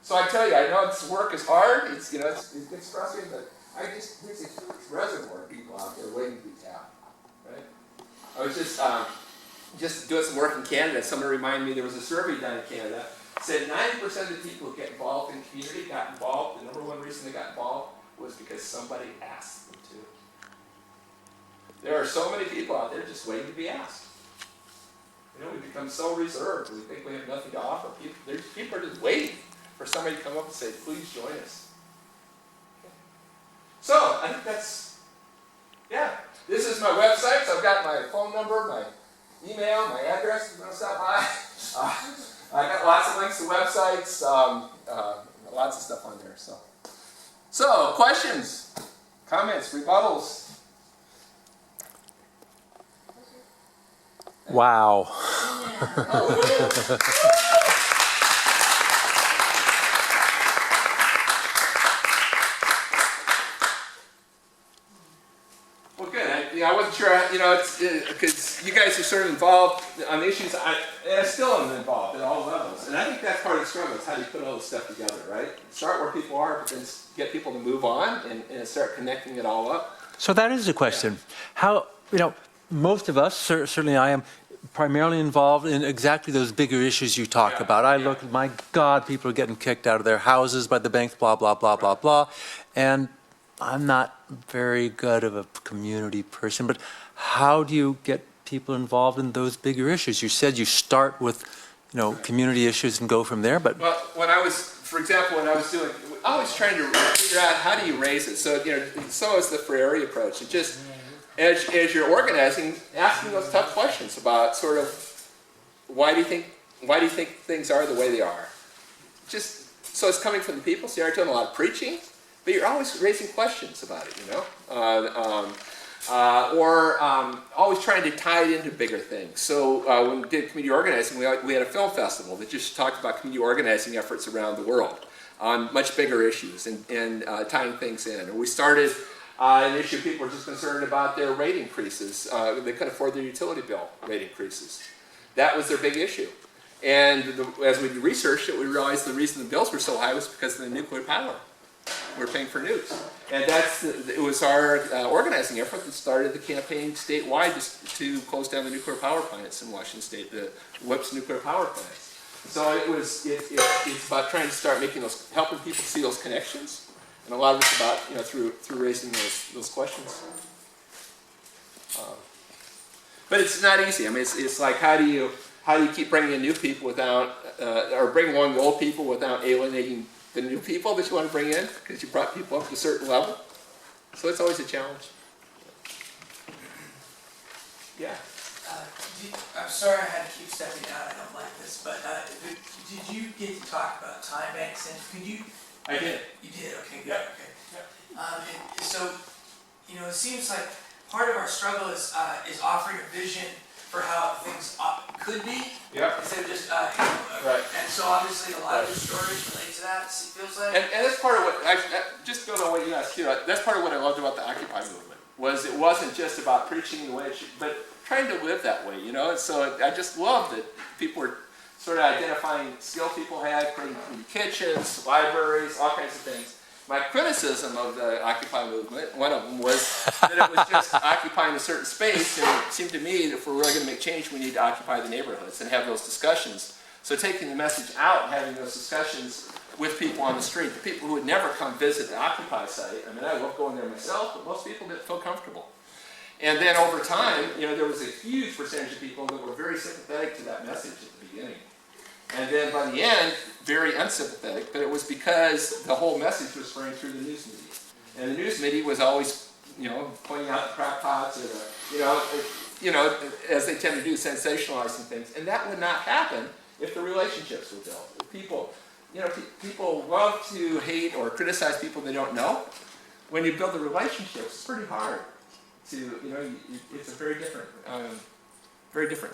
So I tell you, I know this work is hard, it gets frustrating, but there's a huge reservoir of people out there waiting to be tapped, right? I was just doing some work in Canada. Someone reminded me there was a survey done in Canada. Said 90% of the people who get involved in community got involved. The #1 reason they got involved was because somebody asked them to. There are so many people out there just waiting to be asked. You know, we become so reserved. We think we have nothing to offer. People are just waiting for somebody to come up and say, please join us. So, I think that's, yeah. This is my website. So I've got my phone number, my email, my address if you want to stop by. I got lots of links to websites, lots of stuff on there. So questions, comments, rebuttals? Wow. Well, good. I wasn't sure. It's because you guys are sort of involved on issues. And I still am involved at all levels. And I think that's part of the struggle. Is how do you put all this stuff together, right? Start where people are, but then get people to move on and start connecting it all up. So that is a question. How, most of us, certainly I am, primarily involved in exactly those bigger issues you talk about. I look, my God, people are getting kicked out of their houses by the banks, blah, blah, blah, blah, blah. And I'm not very good of a community person, but how do you get people involved in those bigger issues. You said you start with, community issues and go from there, but Well, for example, when I was doing, always trying to figure out how do you raise it. So, so is the Freire approach. It just, as you're organizing, asking those tough questions about sort of, why do you think things are the way they are? Just, so it's coming from the people, so you're doing a lot of preaching, but you're always raising questions about it, or always trying to tie it into bigger things. So when we did community organizing, we had a film festival that just talked about community organizing efforts around the world on much bigger issues and tying things in. And we started an issue people were just concerned about their rate increases. They couldn't afford their utility bill rate increases. That was their big issue. And as we researched it, we realized the reason the bills were so high was because of the nuclear power. We're paying for nukes. And it was our organizing effort that started the campaign statewide to close down the nuclear power plants in Washington State, the WIPS nuclear power plants. So it's about trying to start helping people see those connections. And a lot of it's about, through raising those questions. But it's not easy. I mean, it's like, how do you keep bringing in new people without, or bring along the old people without alienating the new people that you want to bring in, because you brought people up to a certain level. So it's always a challenge. Yeah. I'm sorry I had to keep stepping out, I don't like this, but did you get to talk about time banks, and could you? I did. You did, okay, good, Yeah. okay. So, it seems like part of our struggle is offering a vision for how things could be, Yeah. instead of just, Right. and so obviously a lot of your stories relate to that, it feels like. And that's part of what, just build on what you asked here, that's part of what I loved about the Occupy movement, was it wasn't just about preaching the way it should, but trying to live that way, And so I just love that people were sort of identifying skills people had, creating kitchens, libraries, all kinds of things. My criticism of the Occupy movement, one of them was that it was just occupying a certain space, and it seemed to me that if we're really going to make change, we need to occupy the neighborhoods and have those discussions. So taking the message out and having those discussions with people on the street, the people who would never come visit the Occupy site. I mean, I love going there myself, but most people didn't feel comfortable. And then over time, there was a huge percentage of people that were very sympathetic to that message at the beginning. And then by the end, very unsympathetic, but it was because the whole message was spraying through the news media. And the news media was always, pointing out the crackpots or, as they tend to do, sensationalizing things. And that would not happen if the relationships were built. If people love to hate or criticize people they don't know. When you build the relationships, it's pretty hard to, it's a very different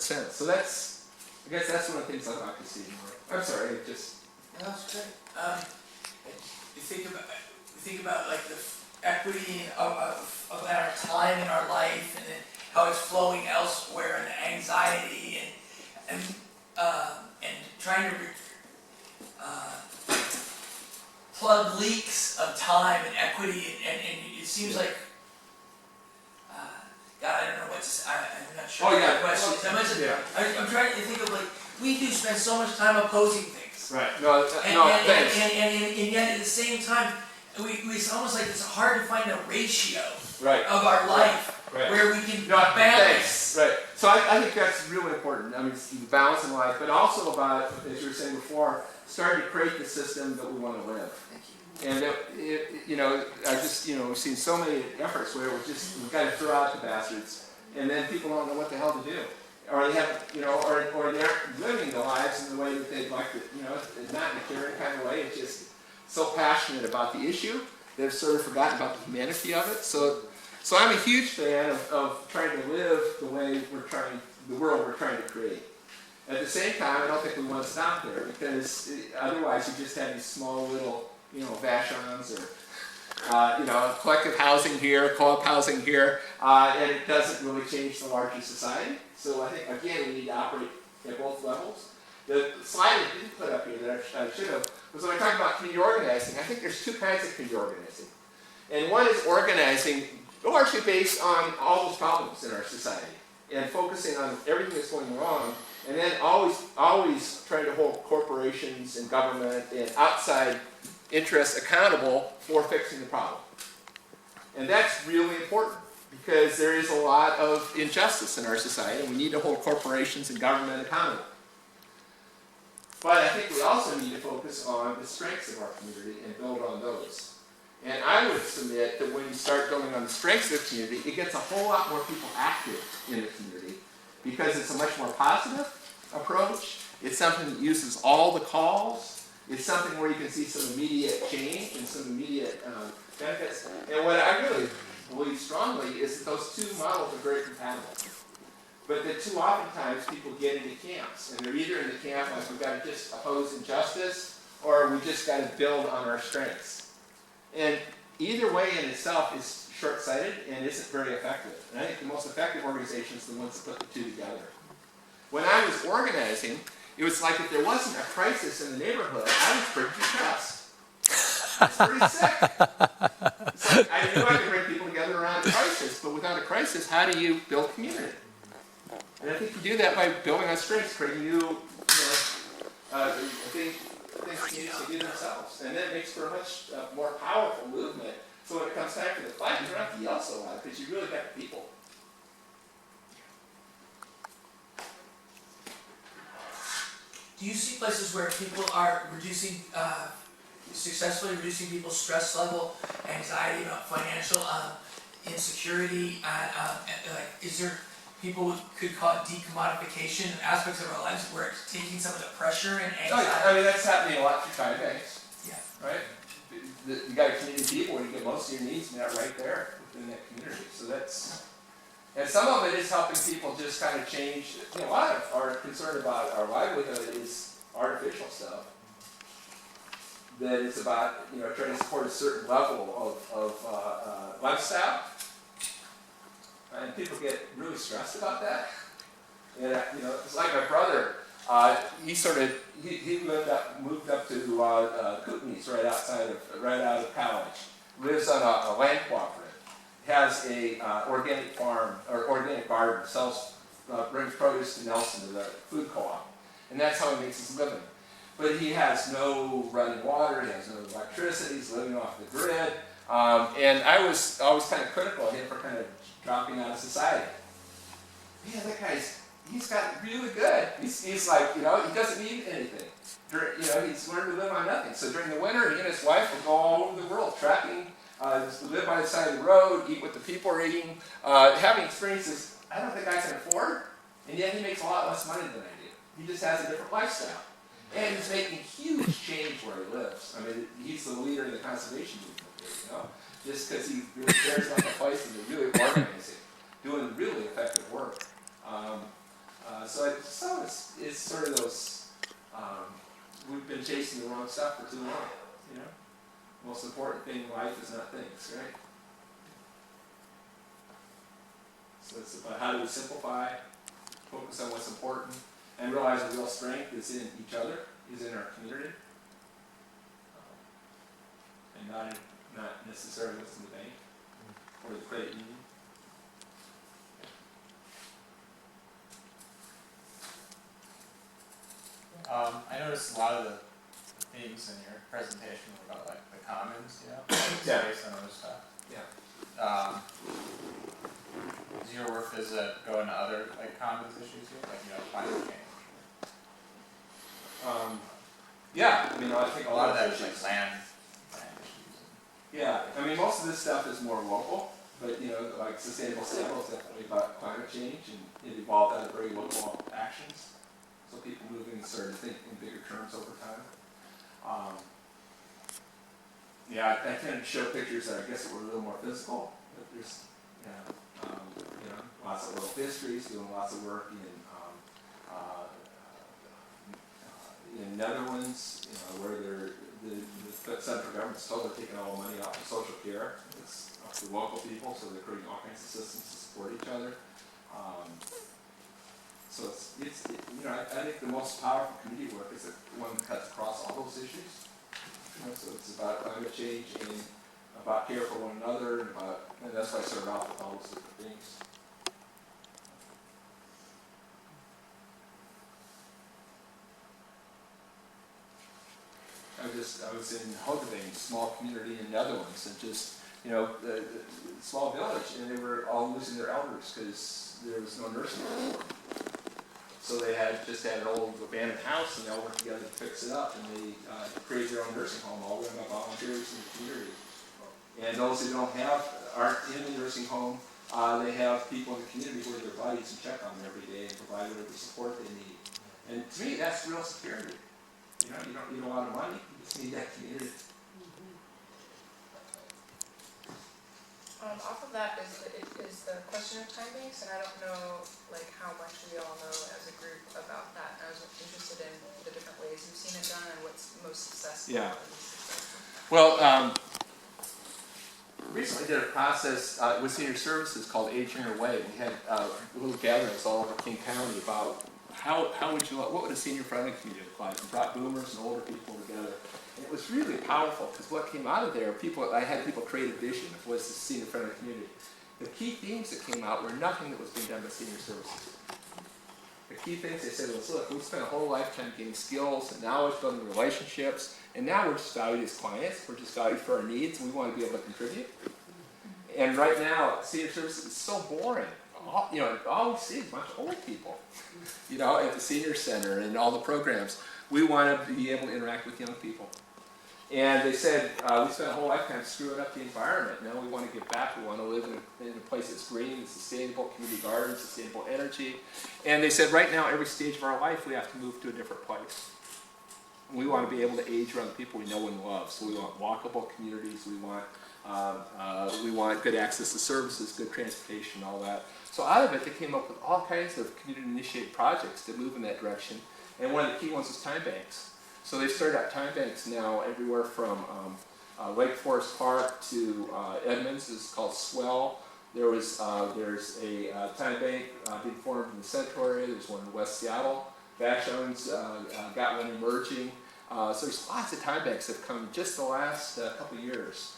sense. So I guess that's one of the things I'd like to see more. I'm sorry, it just. No, that's great. You think about like the equity of our time in our life, and then how it's flowing elsewhere, and the anxiety, and trying to plug leaks of time and equity, and it seems like. God, I don't know what to say. I'm not sure. Oh, yeah. I'm trying to think of we do spend so much time opposing things. Right. Thanks. And yet at the same time, it's almost like it's hard to find a ratio of our life where we can balance. Thanks. Right. So I think that's really important. I mean, it's the balance in life, but also about, as you were saying before, starting to create the system that we want to live. Thank you. And I just, we've seen so many efforts where we've got to throw out the bastards, and then people don't know what the hell to do, or they have, or they aren't living their lives in the way that they'd like to, not in a caring kind of way. It's just so passionate about the issue they've sort of forgotten about the humanity of it. So I'm a huge fan of trying to live the way the world we're trying to create. At the same time, I don't think we want to stop there, because otherwise you just have these small little Vashons or, collective housing here, co-op housing here, and it doesn't really change the larger society. So I think, again, we need to operate at both levels. The slide I didn't put up here that I should have was when I talk about community organizing. I think there's two kinds of community organizing. And one is organizing largely based on all those problems in our society and focusing on everything that's going wrong, and then always trying to hold corporations and government and outside interests accountable for fixing the problem. And that's really important. because there is a lot of injustice in our society, and we need to hold corporations and government accountable. But I think we also need to focus on the strengths of our community and build on those. And I would submit that when you start building on the strengths of the community, it gets a whole lot more people active in the community because it's a much more positive approach. It's something that uses all the calls. It's something where you can see some immediate change and some immediate benefits. And what I really believe strongly is that those two models are very compatible. But that too oftentimes people get into camps, and they're either in the camp like we've got to just oppose injustice, or we just got to build on our strengths. And either way in itself is short-sighted and isn't very effective. And I think the most effective organizations are the ones that put the two together. When I was organizing, it was like if there wasn't a crisis in the neighborhood, I was pretty depressed. I was pretty sick. It's like I knew I could bring people together around a crisis, but without a crisis, how do you build community? And I think you do that by building on strengths, creating new, things to do themselves. And that makes for a much more powerful movement. So when it comes time for the fight, you don't have to yell so loud because you really got the people. Do you see places where people are successfully reducing people's stress level, anxiety about financial insecurity, is there, people could call it decommodification, aspects of our lives where it's taking some of the pressure and anxiety? I mean, that's happening a lot through time banks, Yeah. right? You got a community of people where you get most of your needs met right there within that community. So that's, and some of it is helping people just kind of change. A lot of our concern about our livelihood is artificial stuff. That it's about trying to support a certain level of lifestyle, and people get really stressed about that. And it's like my brother. He moved up to Kootenays right out of college. Lives on a land cooperative. Has a organic farm or organic garden. Brings produce to Nelson to the food co-op, and that's how he makes his living. But he has no running water. He has no electricity. He's living off the grid. And I was always kind of critical of him for kind of dropping out of society. Man, that guy's. He's got it really good. He's like, he doesn't need anything. He's learned to live on nothing. So during the winter, he and his wife will go all over the world, tracking, live by the side of the road, eat what the people are eating, having experiences I don't think I can afford, and yet he makes a lot less money than I do. He just has a different lifestyle. And he's making huge change where he lives. I mean, he's the leader in the conservation movement here, just because he really cares about the place and they're really organizing, doing really effective work. So it's sort of those, we've been chasing the wrong stuff for too long, Most important thing in life is not things, right? So it's about how do we simplify, focus on what's important, and realize the real strength is in each other, is in our community, and not necessarily what's in the bank or the credit union. I noticed a lot of the themes in your presentation were about like the commons, Yeah. space and other stuff. Yeah. Does your work go into other like commons issues here, like climate change? Yeah, I think A lot of that is like land issues. Yeah, most of this stuff is more local, but like sustainable sail is definitely about climate change, and it evolved out of very local actions. So people moving and started to think in bigger terms over time. I tend to show pictures that I guess were a little more physical, but there's lots of little histories, doing lots of work in Netherlands, where the central government's totally taking all the money off of social care. It's up to local people, so they're creating all kinds of systems to support each other. So I think the most powerful community work is the one that cuts across all those issues. So it's about climate change and about care for one another, and that's why I started off with all those different things. I was in Hogeveen, small community in the Netherlands, and just small village, and they were all losing their elders because there was no nursing home. So they just had an old abandoned house, and they all worked together to fix it up, and they created their own nursing home, all run by volunteers in the community. And those who aren't in the nursing home, they have people in the community who are their buddies and check on them every day and provide whatever support they need. And to me, that's real security. You don't need a lot of money, you just need that community. Off of that is the question of time banks, and I don't know like how much we all know as a group about that. I was interested in the different ways you've seen it done and what's most successful. Yeah. and least successful. Well, recently did a process with senior services called Aging Your Way. We had little gatherings all over King County about what would a senior-friendly community look like? We brought boomers and older people together. And it was really powerful because what came out of there, I had people create a vision of what's the senior-friendly community. The key themes that came out were nothing that was being done by senior services. The key things they said was, look, we spent a whole lifetime gaining skills and knowledge, building relationships, and now we're just valued as clients, we're just valued for our needs, and we want to be able to contribute. And right now, senior services is so boring. All we see is a bunch of old people, at the senior center and all the programs. We want to be able to interact with young people. And they said, we spent a whole lifetime screwing up the environment. Now we want to give back. We want to live in a place that's green, sustainable, community gardens, sustainable energy. And they said, right now, every stage of our life, we have to move to a different place. We want to be able to age around the people we know and love. So we want walkable communities. We want good access to services, good transportation, all that. So out of it, they came up with all kinds of community-initiated projects to move in that direction. And one of the key ones was time banks. So they've started out time banks now everywhere from Lake Forest Park to Edmonds. It's called Swell. There's a time bank being formed in the Central area. There's one in West Seattle. Vashon's got one emerging. So there's lots of time banks that have come just the last couple of years.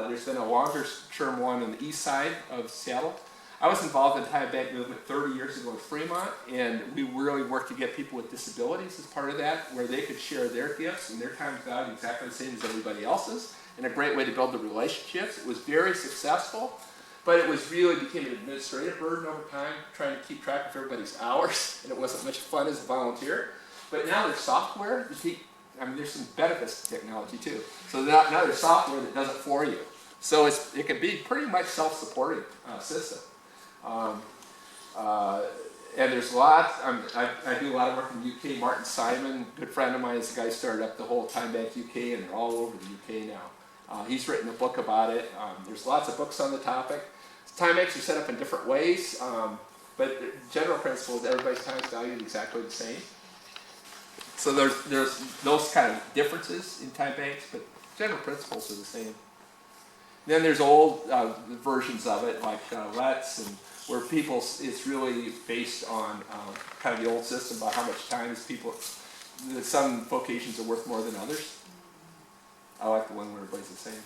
There's been a longer-term one on the east side of Seattle. I was involved in the time bank movement 30 years ago in Fremont, and we really worked to get people with disabilities as part of that, where they could share their gifts and their time value exactly the same as everybody else's, and a great way to build the relationships. It was very successful, but it became an administrative burden over time, trying to keep track of everybody's hours, and it wasn't much fun as a volunteer. But now there's software. There's some benefits to technology too. So now there's software that does it for you. So it can be pretty much self-supporting system. And there's lots. I do a lot of work in the UK. Martin Simon, good friend of mine, is the guy who started up the whole Time Bank UK, and they're all over the UK now. He's written a book about it. There's lots of books on the topic. Time banks are set up in different ways, but the general principle is everybody's time is valued exactly the same. So there's those kind of differences in time banks, but general principles are the same. Then there's old versions of it, like Let's, and where it's really based on kind of the old system about how much time some vocations are worth more than others. I like the one where everybody's the same.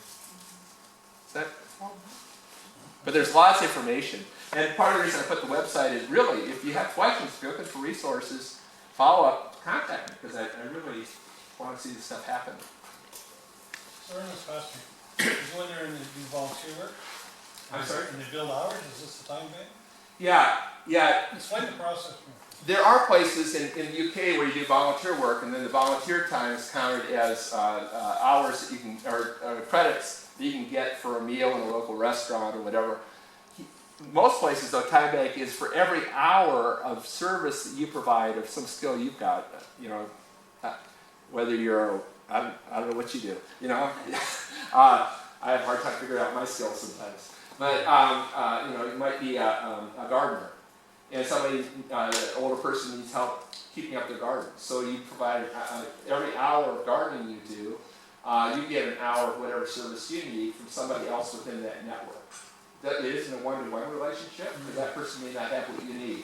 But there's lots of information. And part of the reason I put the website is really, if you have questions, if you're looking for resources, follow up, contact me, because I really want to see this stuff happen. So Ernest question, is when they're in the volunteer work? I'm sorry? And they build hours, is this the time bank? Yeah. Explain the process. There are places in the UK where you do volunteer work, and then the volunteer time is counted as hours that you can, or credits that you can get for a meal in a local restaurant or whatever. Most places, though, time bank is for every hour of service that you provide of some skill you've got. Whether you're I don't know what you do. I have a hard time figuring out my skills sometimes. But you might be a gardener, and an older person needs help keeping up their garden. So you provide every hour of gardening you do, you get an hour of whatever service you need from somebody else within that network. That isn't a one-to-one relationship, because that person may not have what you need,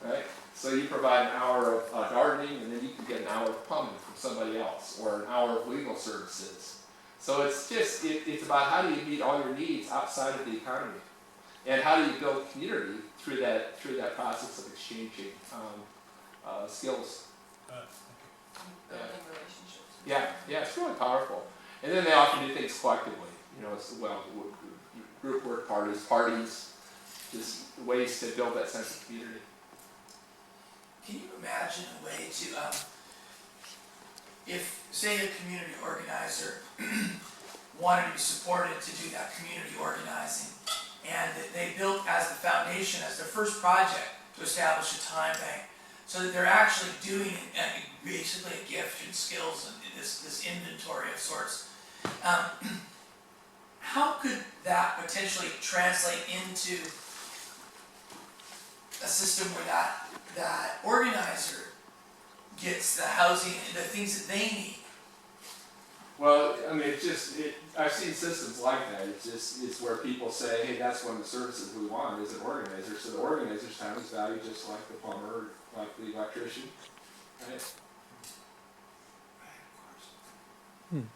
right? So you provide an hour of gardening, and then you can get an hour of plumbing from somebody else, or an hour of legal services. So it's about how do you meet all your needs outside of the economy, and how do you build community through that process of exchanging skills. Building relationships. Yeah, it's really powerful. And then they often do things collectively. it's, well, group work parties, just ways to build that sense of community. Can you imagine a way to, if, say, a community organizer wanted to be supported to do that community organizing, and that they built as the foundation, as their first project, to establish a time bank, so that they're actually doing basically a gift and skills and this inventory of sorts. How could that potentially translate into a system where that organizer gets the housing and the things that they need? Well, I mean, I've seen systems like that. It's where people say, hey, that's one of the services we want is an organizer. So the organizer's time is valued just like the plumber, like the electrician, right? And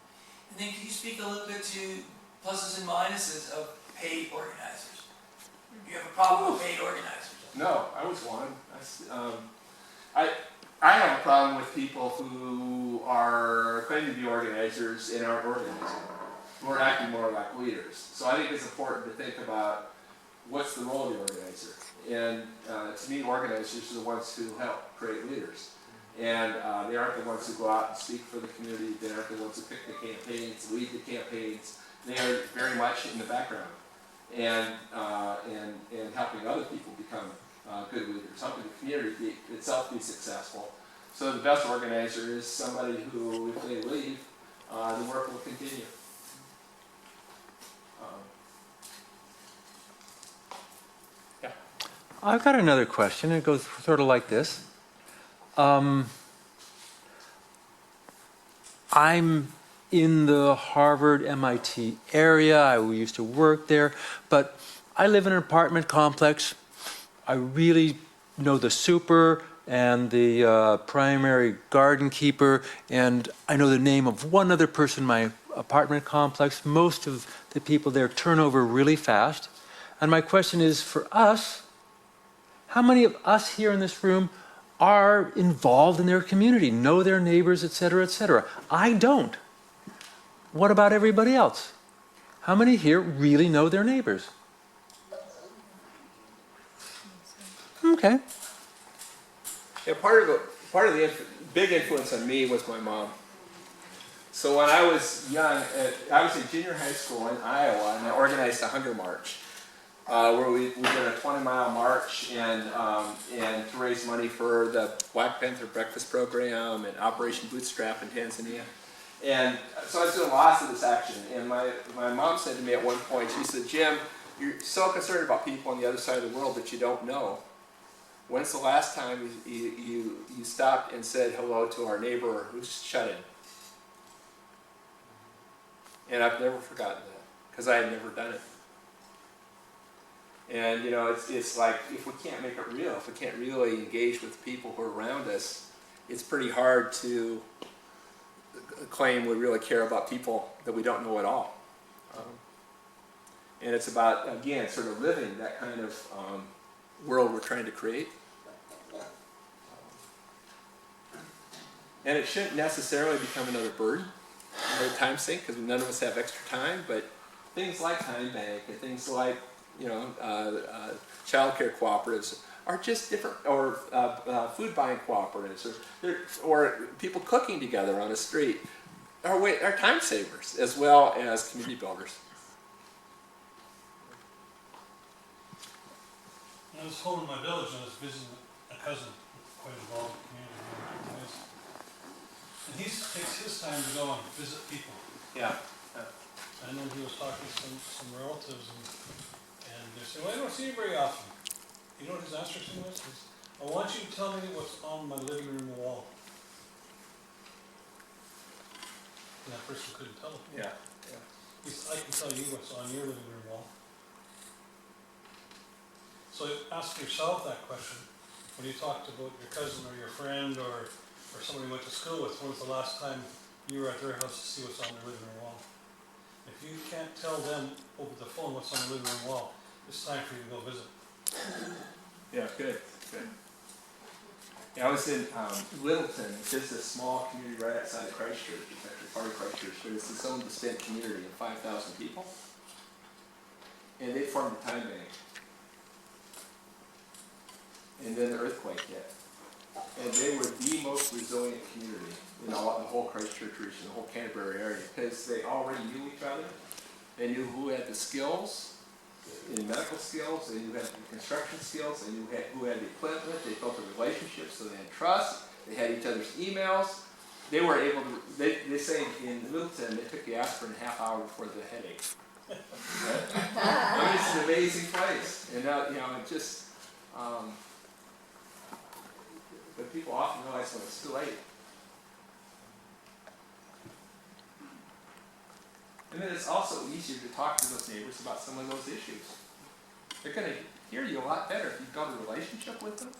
then can you speak a little bit to pluses and minuses of paid organizers? Do you have a problem with paid organizers? No, I was one. I have a problem with people who are claiming to be organizers and aren't organizing, who are acting more like leaders. So I think it's important to think about what's the role of the organizer. And to me, organizers are the ones who help create leaders. And they aren't the ones who go out and speak for the community. They aren't the ones who pick the campaigns, lead the campaigns. They are very much in the background and helping other people become good leaders, helping the community itself be successful. So the best organizer is somebody who, if they leave, the work will continue. Yeah. I've got another question. It goes sort of like this. I'm in the Harvard, MIT area. I used to work there, but I live in an apartment complex. I really know the super and the primary garden keeper, and I know the name of one other person in my apartment complex. Most of the people there turn over really fast. And my question is, for us, how many of us here in this room are involved in their community, know their neighbors, etc., etc.? I don't. What about everybody else? How many here really know their neighbors? Okay. Yeah, part of the big influence on me was my mom. So when I was young, I was in junior high school in Iowa, and I organized a hunger march, where we did a 20-mile march and to raise money for the Black Panther Breakfast Program and Operation Bootstrap in Tanzania. And so I was doing lots of this action. And my mom said to me at one point, she said, Jim, you're so concerned about people on the other side of the world that you don't know. When's the last time you stopped and said hello to our neighbor who's shut in? And I've never forgotten that, because I had never done it. And it's like, if we can't make it real, if we can't really engage with people who are around us, it's pretty hard to claim we really care about people that we don't know at all. And it's about, again, sort of living that kind of world we're trying to create. And it shouldn't necessarily become another burden, another time sink, because none of us have extra time, but things like Time Bank and things like, child care cooperatives are just different, or food buying cooperatives, or people cooking together on a street are time savers as well as community builders. I was home in my village and I was visiting a cousin quite involved in the community. And he takes his time to go and visit people. Yeah. And then he was talking to some relatives and they said, well, I don't see you very often. You know what his answer to me was? I want you to tell me what's on my living room wall. And that person couldn't tell him. Yeah. He said, I can tell you what's on your living room wall. So ask yourself that question when you talked about your cousin or your friend or somebody you went to school with. When's the last time you were at their house to see what's on their living room wall? If you can't tell them over the phone what's on the living room wall, it's time for you to go visit. Yeah, good. Yeah, I was in Littleton, just a small community right outside of Christchurch. It's actually part of Christchurch, but it's its own distinct community of 5,000 people. And they formed a time bank. And then the earthquake hit. And they were the most resilient community in all, the whole Christchurch region, the whole Canterbury area, because they already knew each other. They knew who had the skills, in medical skills, they knew who had the construction skills, they knew who had the equipment, they built a relationship so they had trust, they had each other's emails. They were able to, they say in Littleton, they took the aspirin a half hour before the headache. Right? I mean, it's an amazing place. And now, it just, but people often realize when it's too late. And then it's also easier to talk to those neighbors about some of those issues. They're going to hear you a lot better if you've built a relationship with them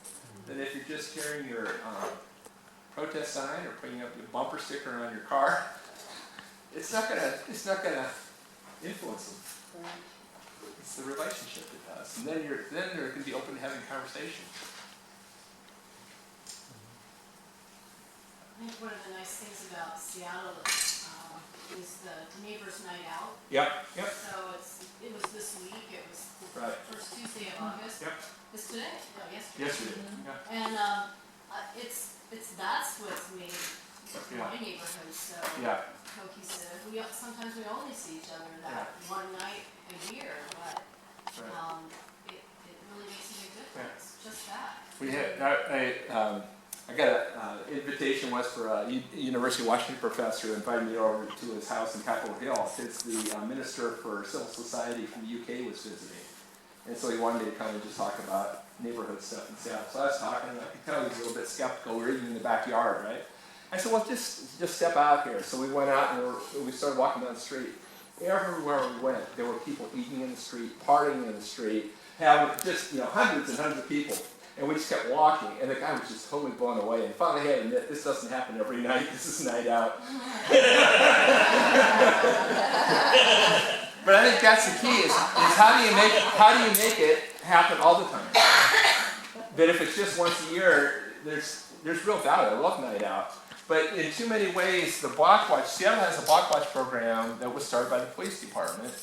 than if you're just carrying your protest sign or putting up your bumper sticker on your car. It's not gonna influence them. It's the relationship that does. And then they're going to be open to having conversations. I think one of the nice things about Seattle is the neighbors' night out. Yep. So it was this week. It was the Right. first Tuesday of August. Yep. It's today? No, yesterday. Yesterday. Yeah. And that's what's made my neighborhood so cohesive. Sometimes we only see each other that one night a year, but it really makes a big difference. Just that. We had I got an invitation once for a University of Washington professor who invited me over to his house in Capitol Hill because the Minister for Civil Society from the UK was visiting. And so he wanted me to come and just talk about neighborhood stuff in Seattle. So I was talking, and I could tell he was a little bit skeptical. We were even in the backyard, right? I said, well, just step out here. So we went out and we started walking down the street. Everywhere we went, there were people eating in the street, partying in the street, having just, hundreds and hundreds of people. And we just kept walking, and the guy was just totally blown away. And finally, had to admit, this doesn't happen every night. This is night out. But I think that's the key: is how do you make it happen all the time? That if it's just once a year, there's real value. I love night out. But in too many ways, the Block Watch, Seattle has a Block Watch program that was started by the police department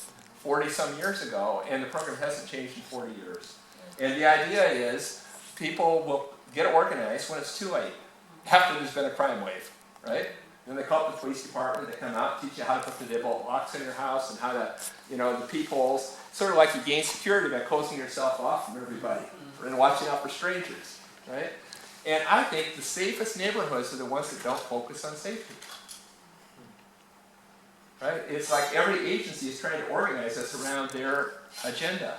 40-some years ago, and the program hasn't changed in 40 years. And the idea is people will get organized when it's too late, after there's been a crime wave, right? Then they call up the police department, they come out, teach you how to put the deadbolt locks in your house and how to, the peepholes. Sort of like you gain security by closing yourself off from everybody and watching out for strangers, right? And I think the safest neighborhoods are the ones that don't focus on safety. Right? It's like every agency is trying to organize us around their agenda.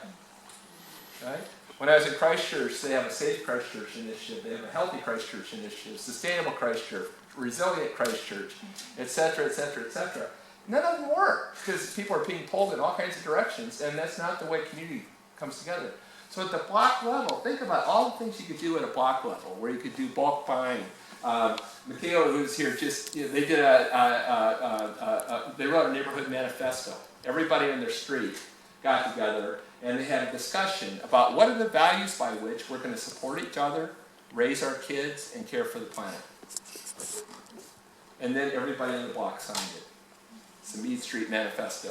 Right? When I was in Christchurch, they have a Safe Christchurch initiative, they have a Healthy Christchurch initiative, Sustainable Christchurch, Resilient Christchurch, etc., etc., etc. None of them work because people are being pulled in all kinds of directions, and that's not the way community comes together. So at the block level, think about all the things you could do at a block level, where you could do bulk buying. Michaela, who's here, they did they wrote a neighborhood manifesto. Everybody on their street got together and they had a discussion about what are the values by which we're going to support each other, raise our kids, and care for the planet. And then everybody on the block signed it. It's the Mead Street Manifesto.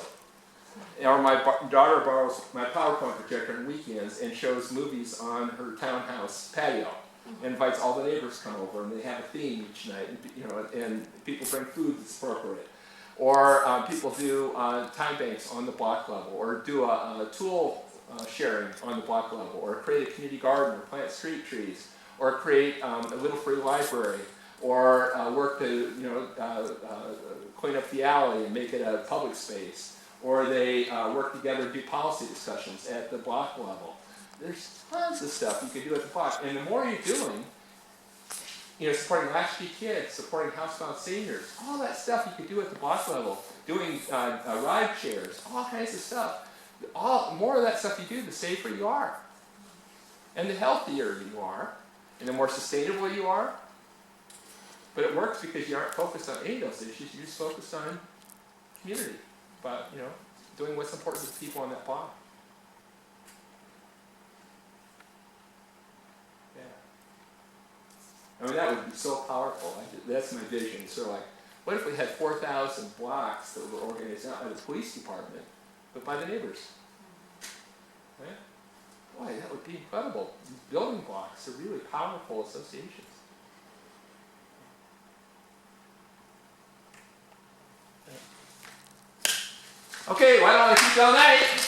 Or my daughter borrows my PowerPoint projector on weekends and shows movies on her townhouse patio. And invites all the neighbors to come over, and they have a theme each night, and people bring food that's appropriate. Or people do time banks on the block level, or do a tool sharing on the block level, or create a community garden, or plant street trees, or create a little free library, or work to clean up the alley and make it a public space. Or they work together to do policy discussions at the block level. There's tons of stuff you can do at the block. And the more you're doing, supporting latchkey kids, supporting housebound seniors, all that stuff you can do at the block level, doing ride shares, all kinds of stuff. More of that stuff you do, the safer you are. And the healthier you are, and the more sustainable you are. But it works because you aren't focused on any of those issues, you're just focused on community. But, doing what's important to the people on that block. I mean, that would be so powerful. That's my vision. So like, what if we had 4,000 blocks that were organized not by the police department, but by the neighbors? Right? Boy, that would be incredible. These building blocks are really powerful associations. Okay, why don't I keep all night?